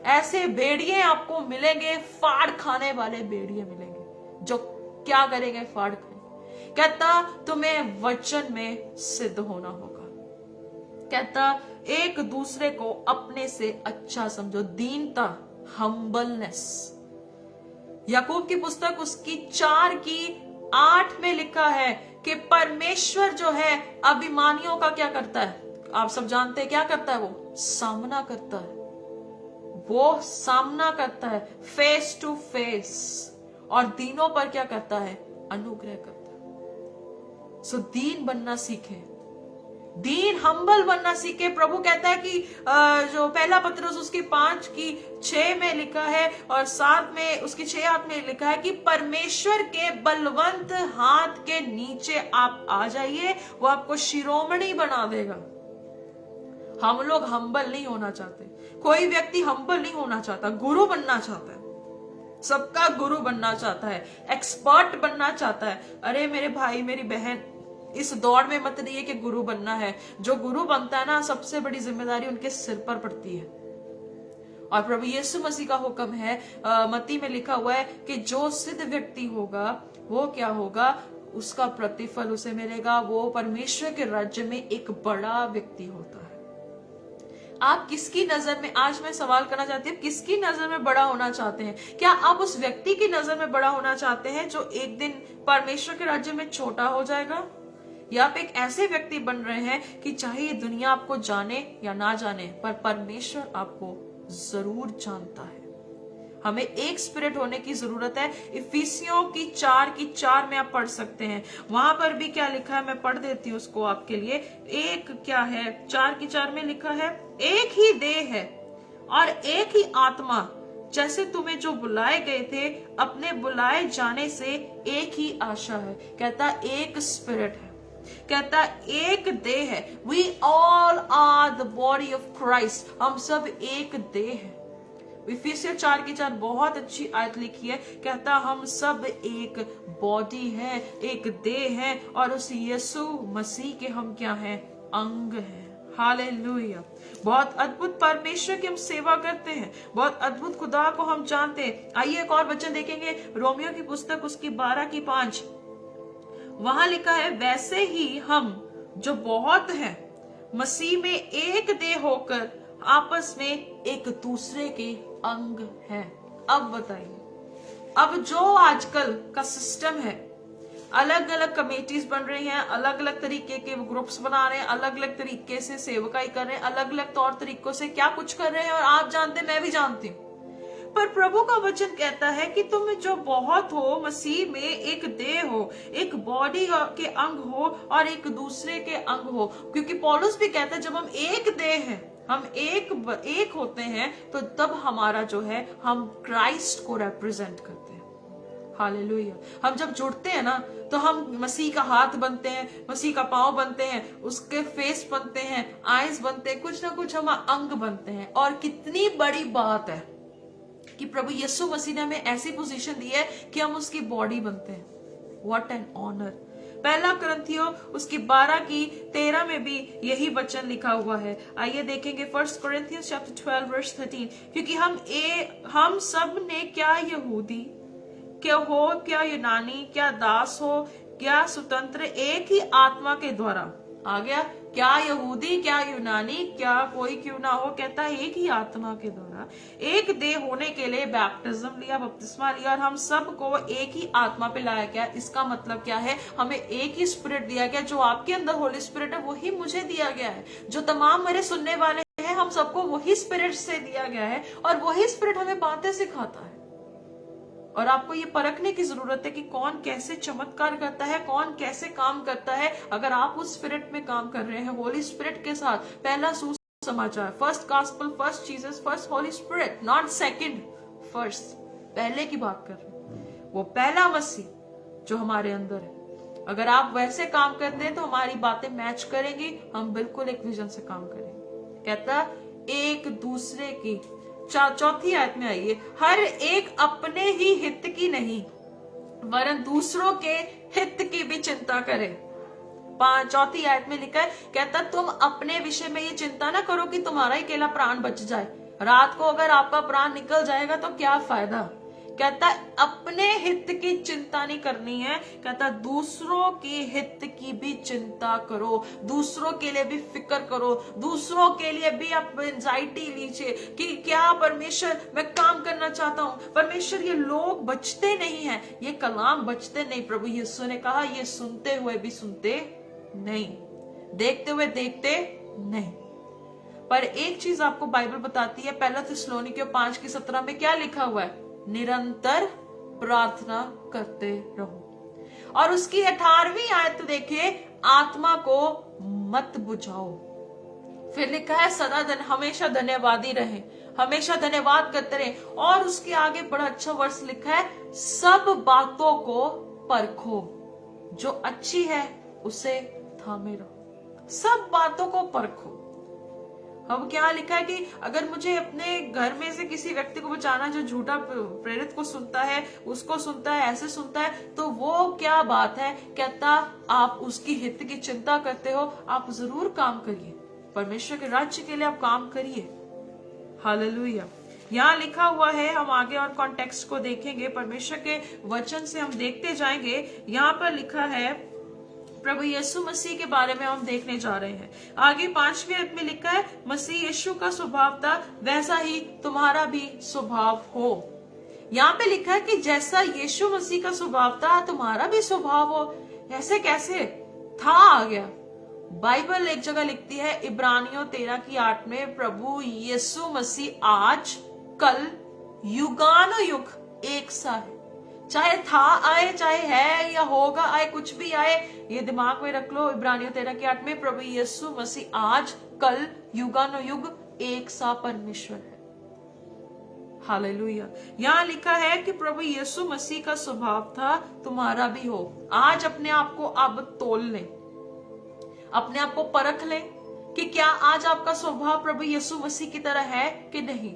ऐसे भेड़िए आपको मिलेंगे, फाड़ खाने वाले भेड़िए मिलेंगे जो क्या करेंगे, फाड़ खाएंगे। कहता तुम्हें वचन में सिद्ध होना होगा। कहता एक दूसरे को अपने से अच्छा समझो, दीनता, हम्बलनेस। याकूब की पुस्तक उसकी 4:8 में लिखा है कि परमेश्वर जो है अभिमानियों का क्या करता है, आप सब जानते हैं क्या करता है, वो सामना करता है। वो सामना करता है फेस टू फेस, और दीनों पर क्या करता है, अनुग्रह करता है। सो दीन बनना सीखे, दीन हम्बल बनना सीखे। प्रभु कहता है कि जो पहला पत्रस उसकी 5:6 में लिखा है और 7 में उसकी 6:8 में लिखा है कि परमेश्वर के बलवंत हाथ के नीचे आप आ जाइए, वो आपको शिरोमणि बना देगा। हम लोग हम्बल नहीं होना चाहते, कोई व्यक्ति हम्बल नहीं होना चाहता, गुरु बनना चाहता है, सबका गुरु बनना चाहता है, एक्सपर्ट बनना चाहता है। अरे मेरे भाई मेरी बहन, इस दौड़ में मत रहिए कि गुरु बनना है। जो गुरु बनता है ना, सबसे बड़ी जिम्मेदारी उनके सिर पर पड़ती है। और प्रभु यीशु मसीह का हुक्म है, मत्ती में लिखा हुआ है कि जो सिद्ध व्यक्ति होगा वो क्या होगा, उसका प्रतिफल उसे मिलेगा, वो परमेश्वर के राज्य में एक बड़ा व्यक्ति होता है। आप किसकी नजर में, आज मैं सवाल करना चाहती हूँ, किसकी नजर में बड़ा होना चाहते हैं? क्या आप उस व्यक्ति की नजर में बड़ा होना चाहते हैं जो एक दिन परमेश्वर के राज्य में छोटा हो जाएगा, या आप एक ऐसे व्यक्ति बन रहे हैं कि चाहे ये दुनिया आपको जाने या ना जाने, पर परमेश्वर आपको जरूर जानता है। हमें एक स्पिरिट होने की जरूरत है। इफिसियों की 4:4 में आप पढ़ सकते हैं, वहां पर भी क्या लिखा है, मैं पढ़ देती हूँ उसको आपके लिए। एक क्या है, 4:4 में लिखा है, एक ही देह है और एक ही आत्मा, जैसे तुम्हें जो बुलाए गए थे अपने बुलाए जाने से एक ही आशा है। कहता एक स्पिरिट है, कहता एक देह है। We all are the body of Christ, हम सब एक देह है। इफिसियों 4:4 बहुत अच्छी आयत लिखी है, कहता हम सब एक बॉडी है, एक देह है, और उस यीशु मसीह के हम क्या हैं, अंग हैं। हालेलुया। बहुत अद्भुत परमेश्वर की हम सेवा करते हैं, बहुत अद्भुत खुदा को हम जानते हैं। आइए एक और वचन देखेंगे, रोमियो की पुस्तक उसकी 12:5, वहां लिखा है, वैसे ही हम जो बहुत हैं मसीह में एक देह होकर आपस में एक दूसरे के अंग हैं। अब बताइए, अब जो आजकल का सिस्टम है, अलग अलग कमेटीज बन रही हैं, अलग अलग तरीके के ग्रुप्स बना रहे हैं, अलग अलग तरीके से सेवकाई कर रहे हैं, अलग अलग तौर तरीकों से क्या कुछ कर रहे हैं, और आप जानते, मैं भी जानती हूँ। पर प्रभु का वचन कहता है कि तुम जो बहुत हो मसीह में एक देह हो, एक बॉडी के अंग हो और एक दूसरे के अंग हो। क्योंकि पौलुस भी कहता है जब हम एक देह हैं, हम एक होते हैं, तो तब हमारा जो है, हम क्राइस्ट को रिप्रेजेंट करते हैं। हालेलुया। हम जब जुड़ते हैं ना, तो हम मसीह का हाथ बनते हैं, मसीह का पांव बनते हैं, उसके फेस बनते हैं, आईज बनते हैं, कुछ ना कुछ हम अंग बनते हैं। और कितनी बड़ी बात है कि प्रभु यीशु मसीह ने हमें ऐसी पोजीशन दी है कि हम उसकी बॉडी बनते हैं। What an honour. पहला कुरिन्थियों उसकी 12:13 में भी यही वचन लिखा हुआ है। आइए देखेंगे 1 Corinthians chapter 12:13, क्योंकि हम सब ने, क्या यहूदी क्या हो, क्या यूनानी, क्या दास हो, क्या स्वतंत्र, एक ही आत्मा के द्वारा, आ गया, क्या यहूदी क्या यूनानी क्या कोई क्यों ना हो, कहता है एक ही आत्मा के द्वारा एक देह होने के लिए बैप्टिज्म लिया, बपतिस्मा लिया, और हम सबको एक ही आत्मा पे लाया गया। इसका मतलब क्या है, हमें एक ही स्पिरिट दिया गया। जो आपके अंदर होली स्पिरिट है वही मुझे दिया गया है, जो तमाम मेरे सुनने वाले हैं हम सबको वही स्पिरिट से दिया गया है, और वही स्पिरिट हमें बातें सिखाता है। और आपको ये परखने की जरूरत है कि कौन कैसे चमत्कार करता है, कौन कैसे काम करता है। अगर आप उस स्पिरिट में काम कर रहे हैं, होली स्पिरिट के साथ, पहला सुसमाचार, first gospel, first Jesus, first Holi spirit, not second, first, पहले की बात कर रहे हैं। वो पहला मसीह जो हमारे अंदर है, अगर आप वैसे काम करते हैं तो हमारी बातें मैच करेंगी, हम बिल्कुल एक विजन से काम करेंगे। कहता एक दूसरे की, चौथी आयत में आइए, हर एक अपने ही हित की नहीं वरन दूसरों के हित की भी चिंता करे। चौथी आयत में लिखा है, कहता तुम अपने विषय में ये चिंता ना करो कि तुम्हारा ही अकेला प्राण बच जाए। रात को अगर आपका प्राण निकल जाएगा तो क्या फायदा। कहता अपने हित की चिंता नहीं करनी है, कहता दूसरों के हित की भी चिंता करो, दूसरों के लिए भी फिक्र करो, दूसरों के लिए भी आप एंजाइटी लीजिए कि क्या परमेश्वर मैं काम करना चाहता हूं, परमेश्वर ये लोग बचते नहीं हैं, ये कलाम बचते नहीं। प्रभु यीशु ने कहा ये सुनते हुए भी सुनते नहीं, देखते हुए देखते नहीं। पर एक चीज आपको बाइबल बताती है, पहला थिस्सलुनीकियों 5:17 में क्या लिखा हुआ है, निरंतर प्रार्थना करते रहो। और उसकी 18वीं आयत देखिए, आत्मा को मत बुझाओ। फिर लिखा है सदा हमेशा धन्यवादी रहे, हमेशा धन्यवाद करते रहे। और उसके आगे बड़ा अच्छा वर्ष लिखा है, सब बातों को परखो, जो अच्छी है उसे थामे रहो। सब बातों को परखो। अब क्या लिखा है कि अगर मुझे अपने घर में से किसी व्यक्ति को बचाना जो झूठा प्रेरित को सुनता है, उसको सुनता है, ऐसे सुनता है, तो वो क्या बात है। कहता आप उसकी हित की चिंता करते हो, आप जरूर काम करिए, परमेश्वर के राज्य के लिए आप काम करिए। हालेलुया। यहाँ लिखा हुआ है, हम आगे और कॉन्टेक्स्ट को देखेंगे, परमेश्वर के वचन से हम देखते जाएंगे। यहाँ पर लिखा है प्रभु यीशु मसीह के बारे में हम देखने जा रहे हैं। आगे 5वीं आयत में लिखा है, मसीह यीशु का स्वभाव था वैसा ही तुम्हारा भी स्वभाव हो। यहाँ पे लिखा है कि जैसा यीशु मसीह का स्वभाव था तुम्हारा भी स्वभाव हो। ऐसे कैसे था आ गया। बाइबल एक जगह लिखती है इब्रानियों 13:8 में, प्रभु यीशु मसीह आज कल युगानुयुग एक सा है। चाहे था आए, चाहे है या होगा आए, कुछ भी आए, ये दिमाग में रख लो। इब्रानियों 13:8 में प्रभु यीशु मसीह आज कल युगानुयुग एक सा परमेश्वर है। हालेलुया। यहाँ लिखा है कि प्रभु यीशु मसीह का स्वभाव था तुम्हारा भी हो। आज अपने आप को अब तोल लें, अपने आप को परख लें कि क्या आज आपका स्वभाव प्रभु यीशु मसीह की तरह है कि नहीं।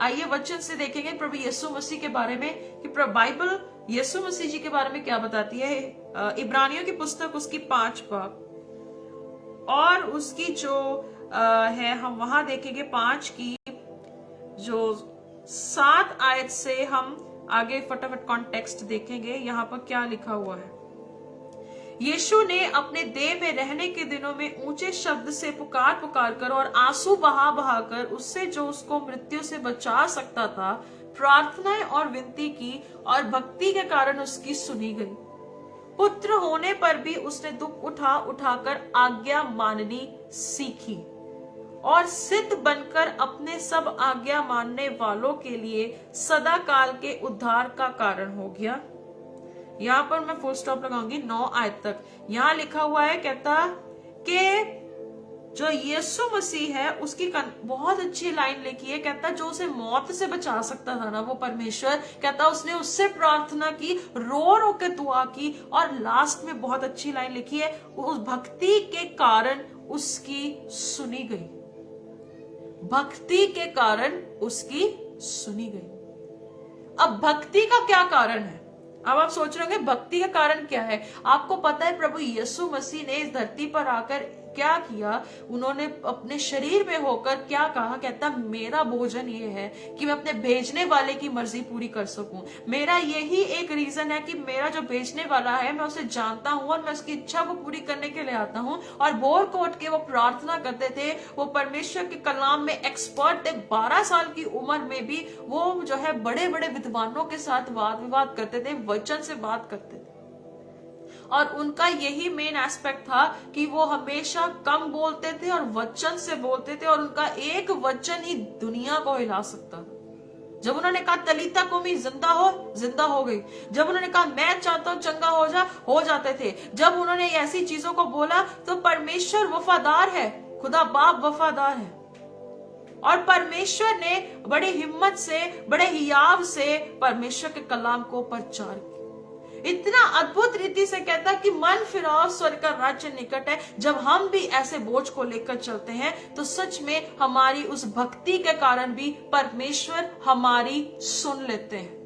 आइए वचन से देखेंगे प्रभु यीशु मसीह के बारे में कि बाइबल यीशु मसीह जी के बारे में क्या बताती है। इब्रानियों की पुस्तक उसकी 5 बाब और उसकी जो है हम वहां देखेंगे 5 की जो 7 आयत से हम आगे फटाफट कॉन्टेक्स्ट देखेंगे। यहाँ पर क्या लिखा हुआ है, यीशु ने अपने देह में रहने के दिनों में ऊंचे शब्द से पुकार पुकार कर और आंसू बहा बहा कर उससे जो उसको मृत्यु से बचा सकता था प्रार्थनाएं और विनती की, और भक्ति के कारण उसकी सुनी गई। पुत्र होने पर भी उसने दुख उठा उठाकर आज्ञा माननी सीखी और सिद्ध बनकर अपने सब आज्ञा मानने वालों के लिए सदा काल के उद्धार का कारण हो गया। यहाँ पर मैं फुल स्टॉप लगाऊंगी 9 आयत तक। यहाँ लिखा हुआ है, कहता कि जो यीशु मसीह है उसकी बहुत अच्छी लाइन लिखी है। कहता जो उसे मौत से बचा सकता था ना वो परमेश्वर, कहता उसने उससे प्रार्थना की, रो रो के दुआ की, और लास्ट में बहुत अच्छी लाइन लिखी है, उस भक्ति के कारण उसकी सुनी गई। भक्ति के कारण उसकी सुनी गई। अब भक्ति का क्या कारण है। अब आप सोच रहे होंगे भक्ति का कारण क्या है। आपको पता है प्रभु यीशु मसीह ने इस धरती पर आकर क्या किया, उन्होंने अपने शरीर में होकर क्या कहा। कहता मेरा भोजन ये है कि मैं अपने भेजने वाले की मर्जी पूरी कर सकूं। मेरा यही एक रीजन है कि मेरा जो भेजने वाला है मैं उसे जानता हूं और मैं उसकी इच्छा को पूरी करने के लिए आता हूं। और भोर को उठ के वो प्रार्थना करते थे, वो परमेश्वर के कलाम में एक्सपर्ट थे। 12 साल की उम्र में भी वो जो है बड़े बड़े विद्वानों के साथ वाद विवाद करते थे, वचन से बात करते थे। और उनका यही मेन एस्पेक्ट था कि वो हमेशा कम बोलते थे और वचन से बोलते थे, और उनका एक वचन ही दुनिया को हिला सकता था। जब उन्होंने कहा तलीता कुमी जिंदा हो गई। जब उन्होंने कहा मैं चाहता हूं चंगा हो जाते थे। जब उन्होंने ऐसी चीजों को बोला तो परमेश्वर वफादार है, खुदा बाप वफादार है। और परमेश्वर ने बड़ी हिम्मत से, बड़े हियाव से परमेश्वर के कलाम को प्रचार किया। इतना अद्भुत रीति से कहता कि मन फिराओ, स्वर्ग का राज्य निकट है। जब हम भी ऐसे बोझ को लेकर चलते हैं तो सच में हमारी उस भक्ति के कारण भी परमेश्वर हमारी सुन लेते हैं।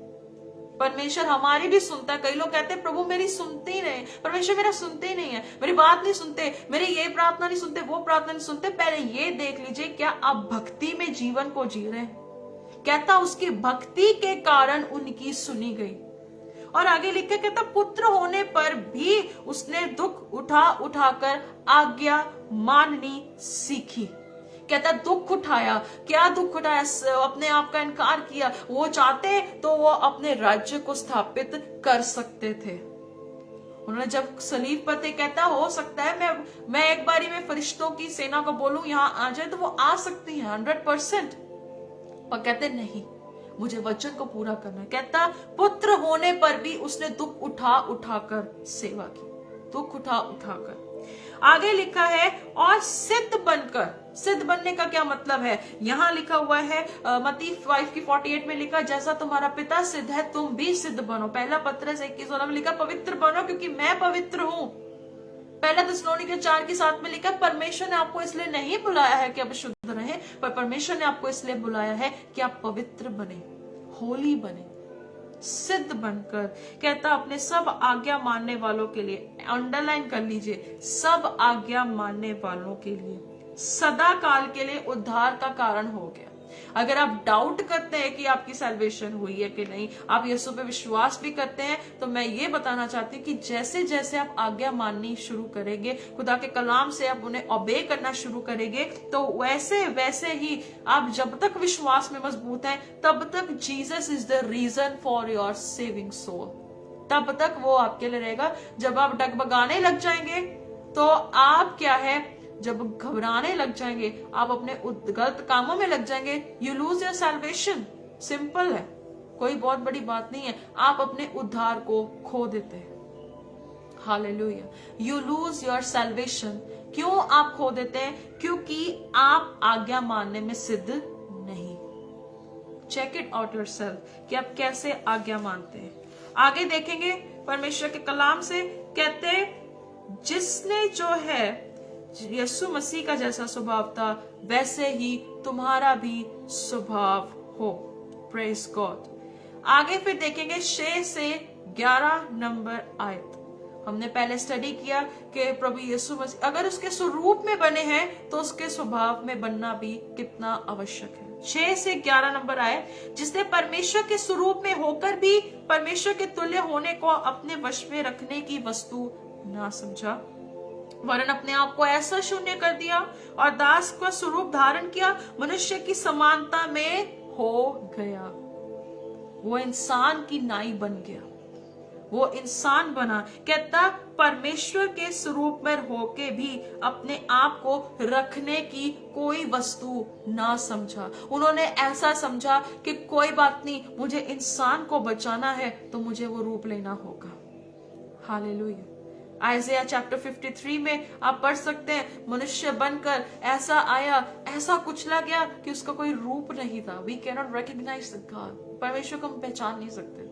परमेश्वर हमारी भी सुनता है। कई लोग कहते हैं प्रभु मेरी सुनते ही नहीं, परमेश्वर मेरा सुनते ही नहीं है, मेरी बात नहीं सुनते, मेरी ये प्रार्थना नहीं सुनते, वो प्रार्थना नहीं सुनते। पहले ये देख लीजिए क्या आप भक्ति में जीवन को जी रहे हैं। कहता उसकी भक्ति के कारण उनकी सुनी गई। और आगे लिख के कहता पुत्र होने पर भी उसने दुख उठाकर आज्ञा माननी सीखी। कहता दुख उठाया। क्या दुख उठाया? अपने आप का इनकार किया। वो चाहते तो वो अपने राज्य को स्थापित कर सकते थे। उन्होंने जब सलीब पर थे, कहता हो सकता है मैं एक बारी में फरिश्तों की सेना को बोलूं यहाँ आ जाए तो वो आ सकती है 100%, पर कहते नहीं, मुझे वचन को पूरा करना है। कहता पुत्र होने पर भी उसने दुख उठाकर सेवा की, दुख उठाकर। आगे लिखा है और सिद्ध बनकर। सिद्ध बनने का क्या मतलब है? यहां लिखा हुआ है मत्ती 5:48 में लिखा जैसा तुम्हारा पिता सिद्ध है तुम भी सिद्ध बनो। पहला पत्रस 21:16 में लिखा पवित्र बनो क्योंकि मैं पवित्र हूं। पहला थिस्सलुनीके 4:7 में लिखा परमेश्वर ने आपको इसलिए नहीं बुलाया है कि आप शुद्ध रहे, पर परमेश्वर ने आपको इसलिए बुलाया है कि आप पवित्र बने, होली बने, सिद्ध बनकर। कहता अपने सब आज्ञा मानने वालों के लिए, अंडरलाइन कर लीजिए, सब आज्ञा मानने वालों के लिए सदा काल के लिए उद्धार का कारण हो गया। अगर आप डाउट करते हैं कि आपकी सैल्वेशन हुई है कि नहीं, आप यीशु पे विश्वास भी करते हैं, तो मैं ये बताना चाहती हूँ कि जैसे जैसे आप आज्ञा माननी शुरू करेंगे, खुदा के कलाम से आप उन्हें ओबे करना शुरू करेंगे, तो वैसे वैसे ही आप जब तक विश्वास में मजबूत हैं तब तक Jesus is the reason for your saving soul. तब तक वो आपके लिए रहेगा। जब आप डगमगाने लग जाएंगे तो आप क्या है, जब घबराने लग जाएंगे, आप अपने गलत कामों में लग जाएंगे, you lose your salvation. Simple है, कोई बहुत बड़ी बात नहीं है। आप अपने उद्धार को खो देते हैं। Hallelujah. You lose your salvation. क्यों आप खो देते हैं? क्योंकि आप आज्ञा मानने में सिद्ध नहीं। चेक इट आउट योरसेल्फ कि आप कैसे आज्ञा मानते हैं। आगे देखेंगे परमेश्वर के कलाम से, कहते जिसने जो है यीशु मसीह का जैसा स्वभाव था वैसे ही तुम्हारा भी स्वभाव हो। Praise God. आगे फिर देखेंगे 6 से 11 नंबर आयत। हमने पहले स्टडी किया कि प्रभु यीशु मसीह अगर उसके स्वरूप में बने हैं तो उसके स्वभाव में बनना भी कितना आवश्यक है। 6 से 11 नंबर आयत, जिसने परमेश्वर के स्वरूप में होकर भी परमेश्वर के तुल्य होने को अपने वश में रखने की वस्तु ना समझा, वरन अपने आप को ऐसा शून्य कर दिया और दास का स्वरूप धारण किया, मनुष्य की समानता में हो गया। वो इंसान की नाई बन गया, वो इंसान बना। कहता परमेश्वर के स्वरूप में होके भी अपने आप को रखने की कोई वस्तु ना समझा। उन्होंने ऐसा समझा कि कोई बात नहीं, मुझे इंसान को बचाना है तो मुझे वो रूप लेना होगा। हालेलुया। आइज़ाया चैप्टर 53 में आप पढ़ सकते हैं, मनुष्य बनकर ऐसा आया, ऐसा कुचला गया कि उसका कोई रूप नहीं था। We can not recognise the God. परमेश्वर को हम पहचान नहीं सकते।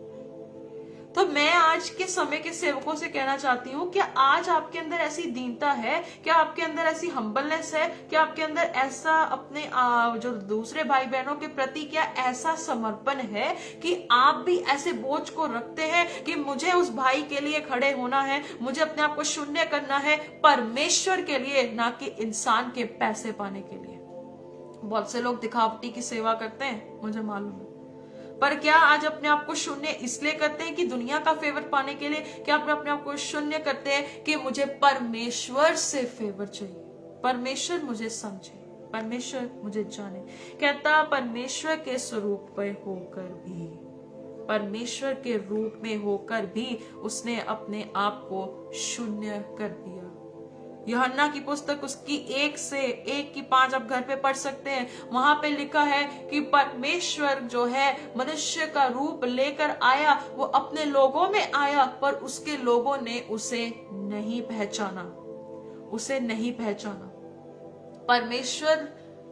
तो मैं आज के समय के सेवकों से कहना चाहती हूँ, क्या आज आपके अंदर ऐसी दीनता है? क्या आपके अंदर ऐसी हम्बलनेस है? क्या आपके अंदर ऐसा अपने जो दूसरे भाई बहनों के प्रति क्या ऐसा समर्पण है कि आप भी ऐसे बोझ को रखते हैं कि मुझे उस भाई के लिए खड़े होना है, मुझे अपने आप को शून्य करना है परमेश्वर के लिए, ना कि इंसान के पैसे पाने के लिए। बहुत से लोग दिखावटी की सेवा करते हैं, मुझे मालूम है, पर क्या आज अपने आप को शून्य इसलिए करते हैं कि दुनिया का फेवर पाने के लिए? क्या अपने आप को शून्य करते हैं कि मुझे परमेश्वर से फेवर चाहिए, परमेश्वर मुझे समझे, परमेश्वर मुझे जाने? कहता परमेश्वर के स्वरूप में होकर भी, परमेश्वर के रूप में होकर भी उसने अपने आप को शून्य कर दिया। यूहन्ना की पुस्तक उसकी 1 से 1:5 आप घर पे पढ़ सकते हैं। वहां पे लिखा है कि परमेश्वर जो है मनुष्य का रूप लेकर आया, वो अपने लोगों में आया, पर उसके लोगों ने उसे नहीं पहचाना, उसे नहीं पहचाना। परमेश्वर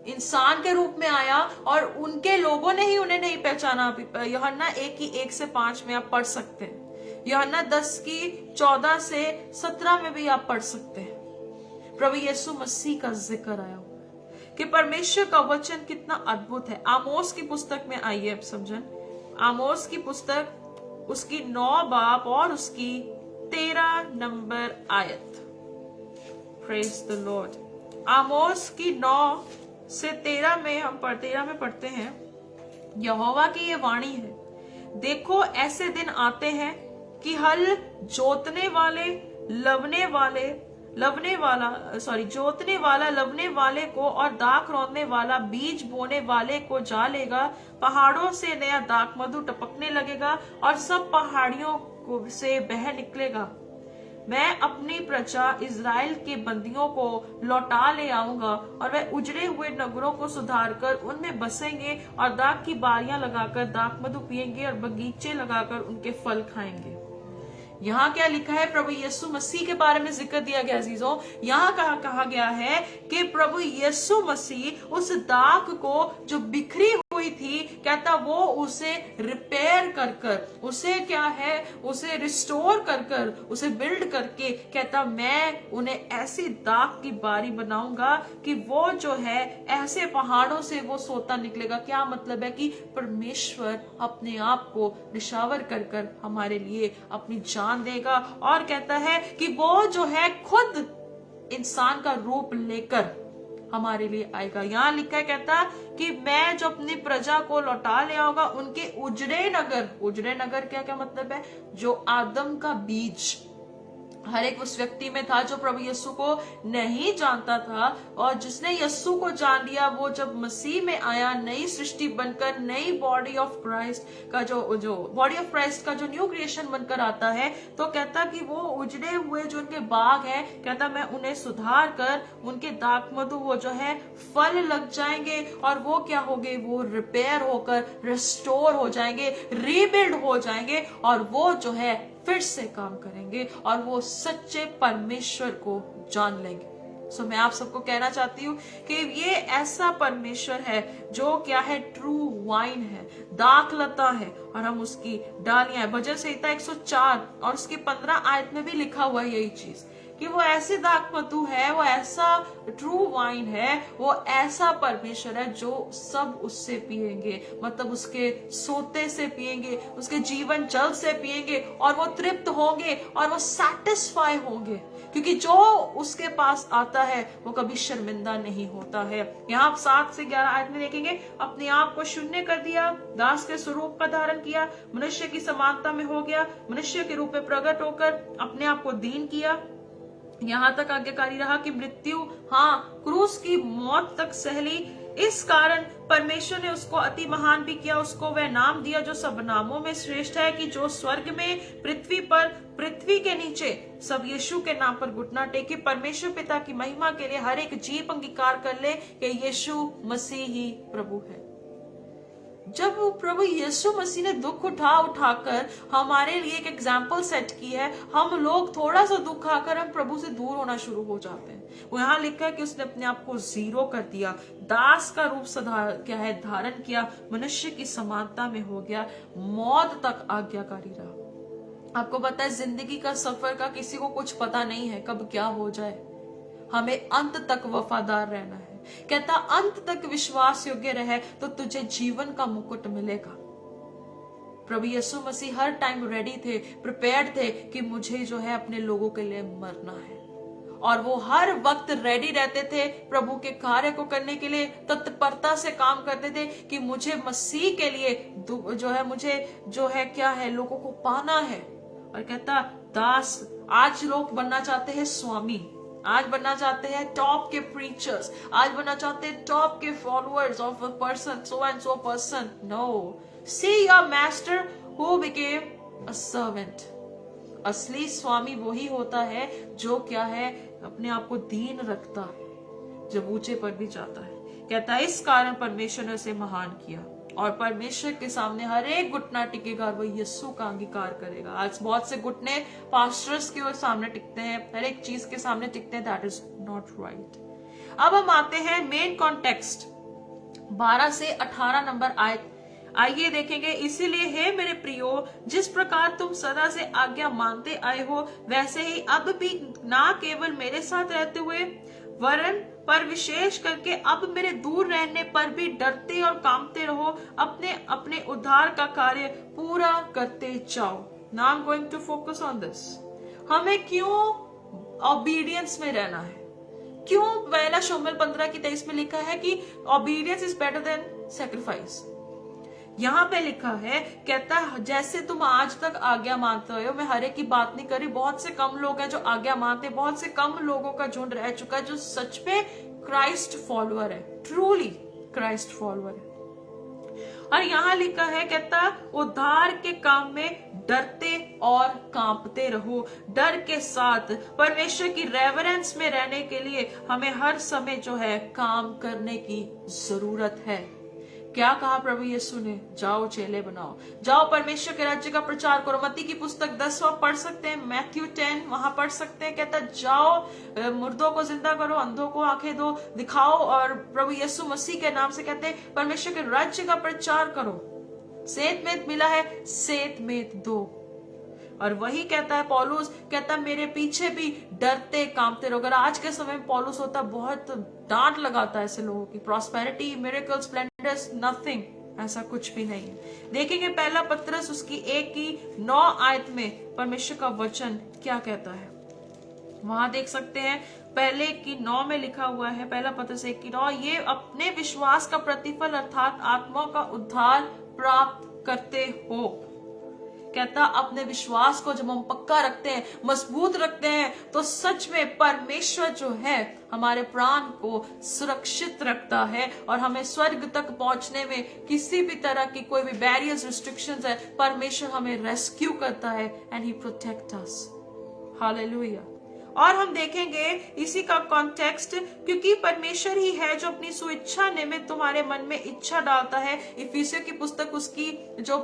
इंसान के रूप में आया और उनके लोगों ने ही उन्हें नहीं पहचाना। यूहन्ना 1:1-5 में आप पढ़ सकते हैं। यूहन्ना 10:14 से 17 में भी आप पढ़ सकते हैं। प्रभु यीशु मसीह का जिक्र आया कि परमेश्वर का वचन कितना अद्भुत है। आमोस की पुस्तक में आइए आप समझन। आमोस की पुस्तक उसकी 9 बाब और उसकी 13 नंबर आयत। Praise the Lord. आमोस की 9 से 13 में हम पढ़ते हैं, यहोवा की ये वाणी है, देखो ऐसे दिन आते हैं कि हल जोतने वाला लवने वाले को और दाख रौंदने वाला बीज बोने वाले को जा लेगा। पहाड़ों से नया दाख मधु टपकने लगेगा और सब पहाड़ियों को से बह निकलेगा। मैं अपनी प्रजा इज़राइल के बंदियों को लौटा ले आऊंगा और वह उजड़े हुए नगरों को सुधारकर उनमें बसेंगे और दाख की बारियां लगाकर दाख मधु पिएंगे और बगीचे लगाकर उनके फल खाएंगे। यहाँ क्या लिखा है? प्रभु यीशु मसीह के बारे में जिक्र दिया गया अजीजों। यहाँ कहा गया है कि प्रभु यीशु मसीह उस दाख को जो बिखरी हुई थी, कहता वो उसे रिपेयर कर उसे क्या है, उसे रिस्टोर कर उसे बिल्ड करके कहता मैं उन्हें ऐसी दाख की बारी बनाऊंगा कि वो जो है ऐसे पहाड़ों से वो सोता निकलेगा। क्या मतलब है कि परमेश्वर अपने आप को निशावर कर हमारे लिए अपनी जान देगा और कहता है कि वो जो है खुद इंसान का रूप लेकर हमारे लिए आएगा। यहाँ लिखा है, कहता कि मैं जो अपनी प्रजा को लौटा ले आऊंगा उनके उजड़े नगर क्या मतलब है? जो आदम का बीज हर एक उस व्यक्ति में था जो प्रभु यीशु को नहीं जानता था, और जिसने यीशु को जान लिया वो जब मसीह में आया नई सृष्टि बनकर, नई बॉडी ऑफ क्राइस्ट का जो बॉडी ऑफ क्राइस्ट का जो न्यू क्रिएशन बनकर आता है, तो कहता कि वो उजड़े हुए जो उनके बाग है, कहता मैं उन्हें सुधार कर उनके दाख मधु वो जो है फल लग जाएंगे और वो क्या होंगे, वो रिपेयर होकर रिस्टोर हो जाएंगे, रीबिल्ड हो जाएंगे और वो जो है फिर से काम करेंगे और वो सच्चे परमेश्वर को जान लेंगे। सो मैं आप सबको कहना चाहती हूँ कि ये ऐसा परमेश्वर है जो क्या है, ट्रू वाइन है, दाख लता है और हम उसकी डालियां हैं। भजन संहिता 104 और उसकी 15 आयत में भी लिखा हुआ है यही चीज कि वो ऐसी दाख मधु है, वो ऐसा ट्रू वाइन है, वो ऐसा परमेश्वर है जो सब उससे पिएंगे, मतलब उसके सोते से पिएंगे, उसके जीवन जल से पिएंगे और वो तृप्त होंगे और वो सैटिस्फाई होंगे, क्योंकि जो उसके पास आता है वो कभी शर्मिंदा नहीं होता है। यहाँ आप 7 से 11 आयत में देखेंगे, अपने आप को शून्य कर दिया, दास के स्वरूप का धारण किया, मनुष्य की समानता में हो गया, मनुष्य के रूप में प्रकट होकर अपने आप को दीन किया, यहाँ तक आज्ञाकारी रहा कि मृत्यु, क्रूस की मौत तक सहली। इस कारण परमेश्वर ने उसको अति महान भी किया, उसको वह नाम दिया जो सब नामों में श्रेष्ठ है, कि जो स्वर्ग में, पृथ्वी पर, पृथ्वी के नीचे सब यीशु के नाम पर घुटना टेके। परमेश्वर पिता की महिमा के लिए हर एक जीव अंगीकार कर ले कि यीशु मसीह ही प्रभु है। जब प्रभु यीशु मसीह ने दुख उठाकर हमारे लिए एक एग्जाम्पल सेट की है, हम लोग थोड़ा सा दुख आकर हम प्रभु से दूर होना शुरू हो जाते हैं। वो यहाँ लिखा है कि उसने अपने आप को जीरो कर दिया, दास का रूप धारण किया, मनुष्य की समानता में हो गया, मौत तक आज्ञाकारी रहा। आपको पता है जिंदगी का सफर का किसी को कुछ पता नहीं है कब क्या हो जाए, हमें अंत तक वफादार रहना है। कहता अंत तक विश्वास योग्य रहे तो तुझे जीवन का मुकुट मिलेगा। प्रभु यीशु मसीह हर टाइम रेडी थे, प्रिपेयर्ड थे कि मुझे जो है अपने लोगों के लिए मरना है, और वो हर वक्त रेडी रहते थे प्रभु के कार्य को करने के लिए, तत्परता से काम करते थे कि मुझे मसीह के लिए जो है, मुझे जो है क्या है, लोगों को पाना है। और कहता दास, आज लोग बनना चाहते हैं स्वामी, आज बनना चाहते हैं टॉप के प्रीचर्स, आज बनना चाहते हैं टॉप के followers of a person, so and so person. No, see your master who became a servant. असली स्वामी वही होता है जो क्या है, अपने आप को दीन रखता है, जब ऊंचे पर भी जाता है। कहता है इस कारण परमेश्वर ने उसे महान किया, और परमेश्वर के सामने हर एक घुटना टिकेगा और वो यीशु का अंगीकार करेगा। आज बहुत से घुटने पास्टर्स के सामने टिकते हैं, हर एक चीज के सामने टिकते हैं, दैट इज नॉट राइट। अब हम आते हैं मेन कॉन्टेक्स्ट 12 से 18 नंबर आयत आइए देखेंगे। इसीलिए हे मेरे प्रियो, जिस प्रकार तुम सदा से आज्ञा मानते आए हो, वैसे ही अब भी ना केवल मेरे साथ रहते हुए वरन पर विशेष करके अब मेरे दूर रहने पर भी डरते और कांपते रहो, अपने अपने उद्धार का कार्य पूरा करते जाओ। Now I am going to focus on this. हमें क्यों ओबीडियंस में रहना है? क्यों पहला शमूएल 15:23 में लिखा है कि obedience is better than sacrifice. यहाँ पे लिखा है, कहता है जैसे तुम आज तक आज्ञा मानते हो, मैं हर एक की बात नहीं करी, बहुत से कम लोग हैं जो आज्ञा मानते, बहुत से कम लोगों का झुंड रह चुका है जो सच में क्राइस्ट फॉलोअर है, ट्रूली क्राइस्ट फॉलोअर है। और यहाँ लिखा है, कहता उद्धार के काम में डरते और कांपते रहो। डर के साथ परमेश्वर की रेवरेंस में रहने के लिए हमें हर समय जो है काम करने की जरूरत है। क्या कहा प्रभु यीशु ने? जाओ चेले बनाओ, जाओ परमेश्वर के राज्य का प्रचार करो। मत्ती की पुस्तक 10 पढ़ सकते हैं, मैथ्यू 10 वहां पढ़ सकते हैं। कहता जाओ मुर्दों को जिंदा करो, अंधों को आंखें दो दिखाओ, और प्रभु यीशु मसीह के नाम से कहते हैं परमेश्वर के राज्य का प्रचार करो। सेत में मिला है, सेत में दो। और वही कहता है पौलुस, कहता मेरे पीछे भी डरते कांपते रहो। अगर आज के समय में पौलुस होता, बहुत डांट लगाता है ऐसे लोगों की। प्रॉस्पेरिटी, मिरेकल, स्प्लेंडर्स, नथिंग, ऐसा कुछ भी नहीं है। देखेंगे पहला पत्रस उसकी 1:9 आयत में परमेश्वर का वचन क्या कहता है, वहां देख सकते हैं। पहले की 9 में लिखा हुआ है, पहला पत्रस 1:9, ये अपने विश्वास का प्रतिफल अर्थात आत्माओं का उद्धार प्राप्त करते हो। कहता अपने विश्वास को जब हम पक्का रखते हैं, मजबूत रखते हैं, तो सच में परमेश्वर जो है हमारे प्राण को सुरक्षित रखता है और हमें स्वर्ग तक पहुंचने में किसी भी तरह की कोई भी बैरियर्स, रिस्ट्रिक्शंस है, परमेश्वर हमें रेस्क्यू करता है and he protect us. Hallelujah. और हम देखेंगे इसी का कॉन्टेक्स्ट, क्योंकि परमेश्वर ही है जो अपनी स्वेच्छा निमित्त तुम्हारे मन में इच्छा डालता है। इफिसियों की पुस्तक उसकी जो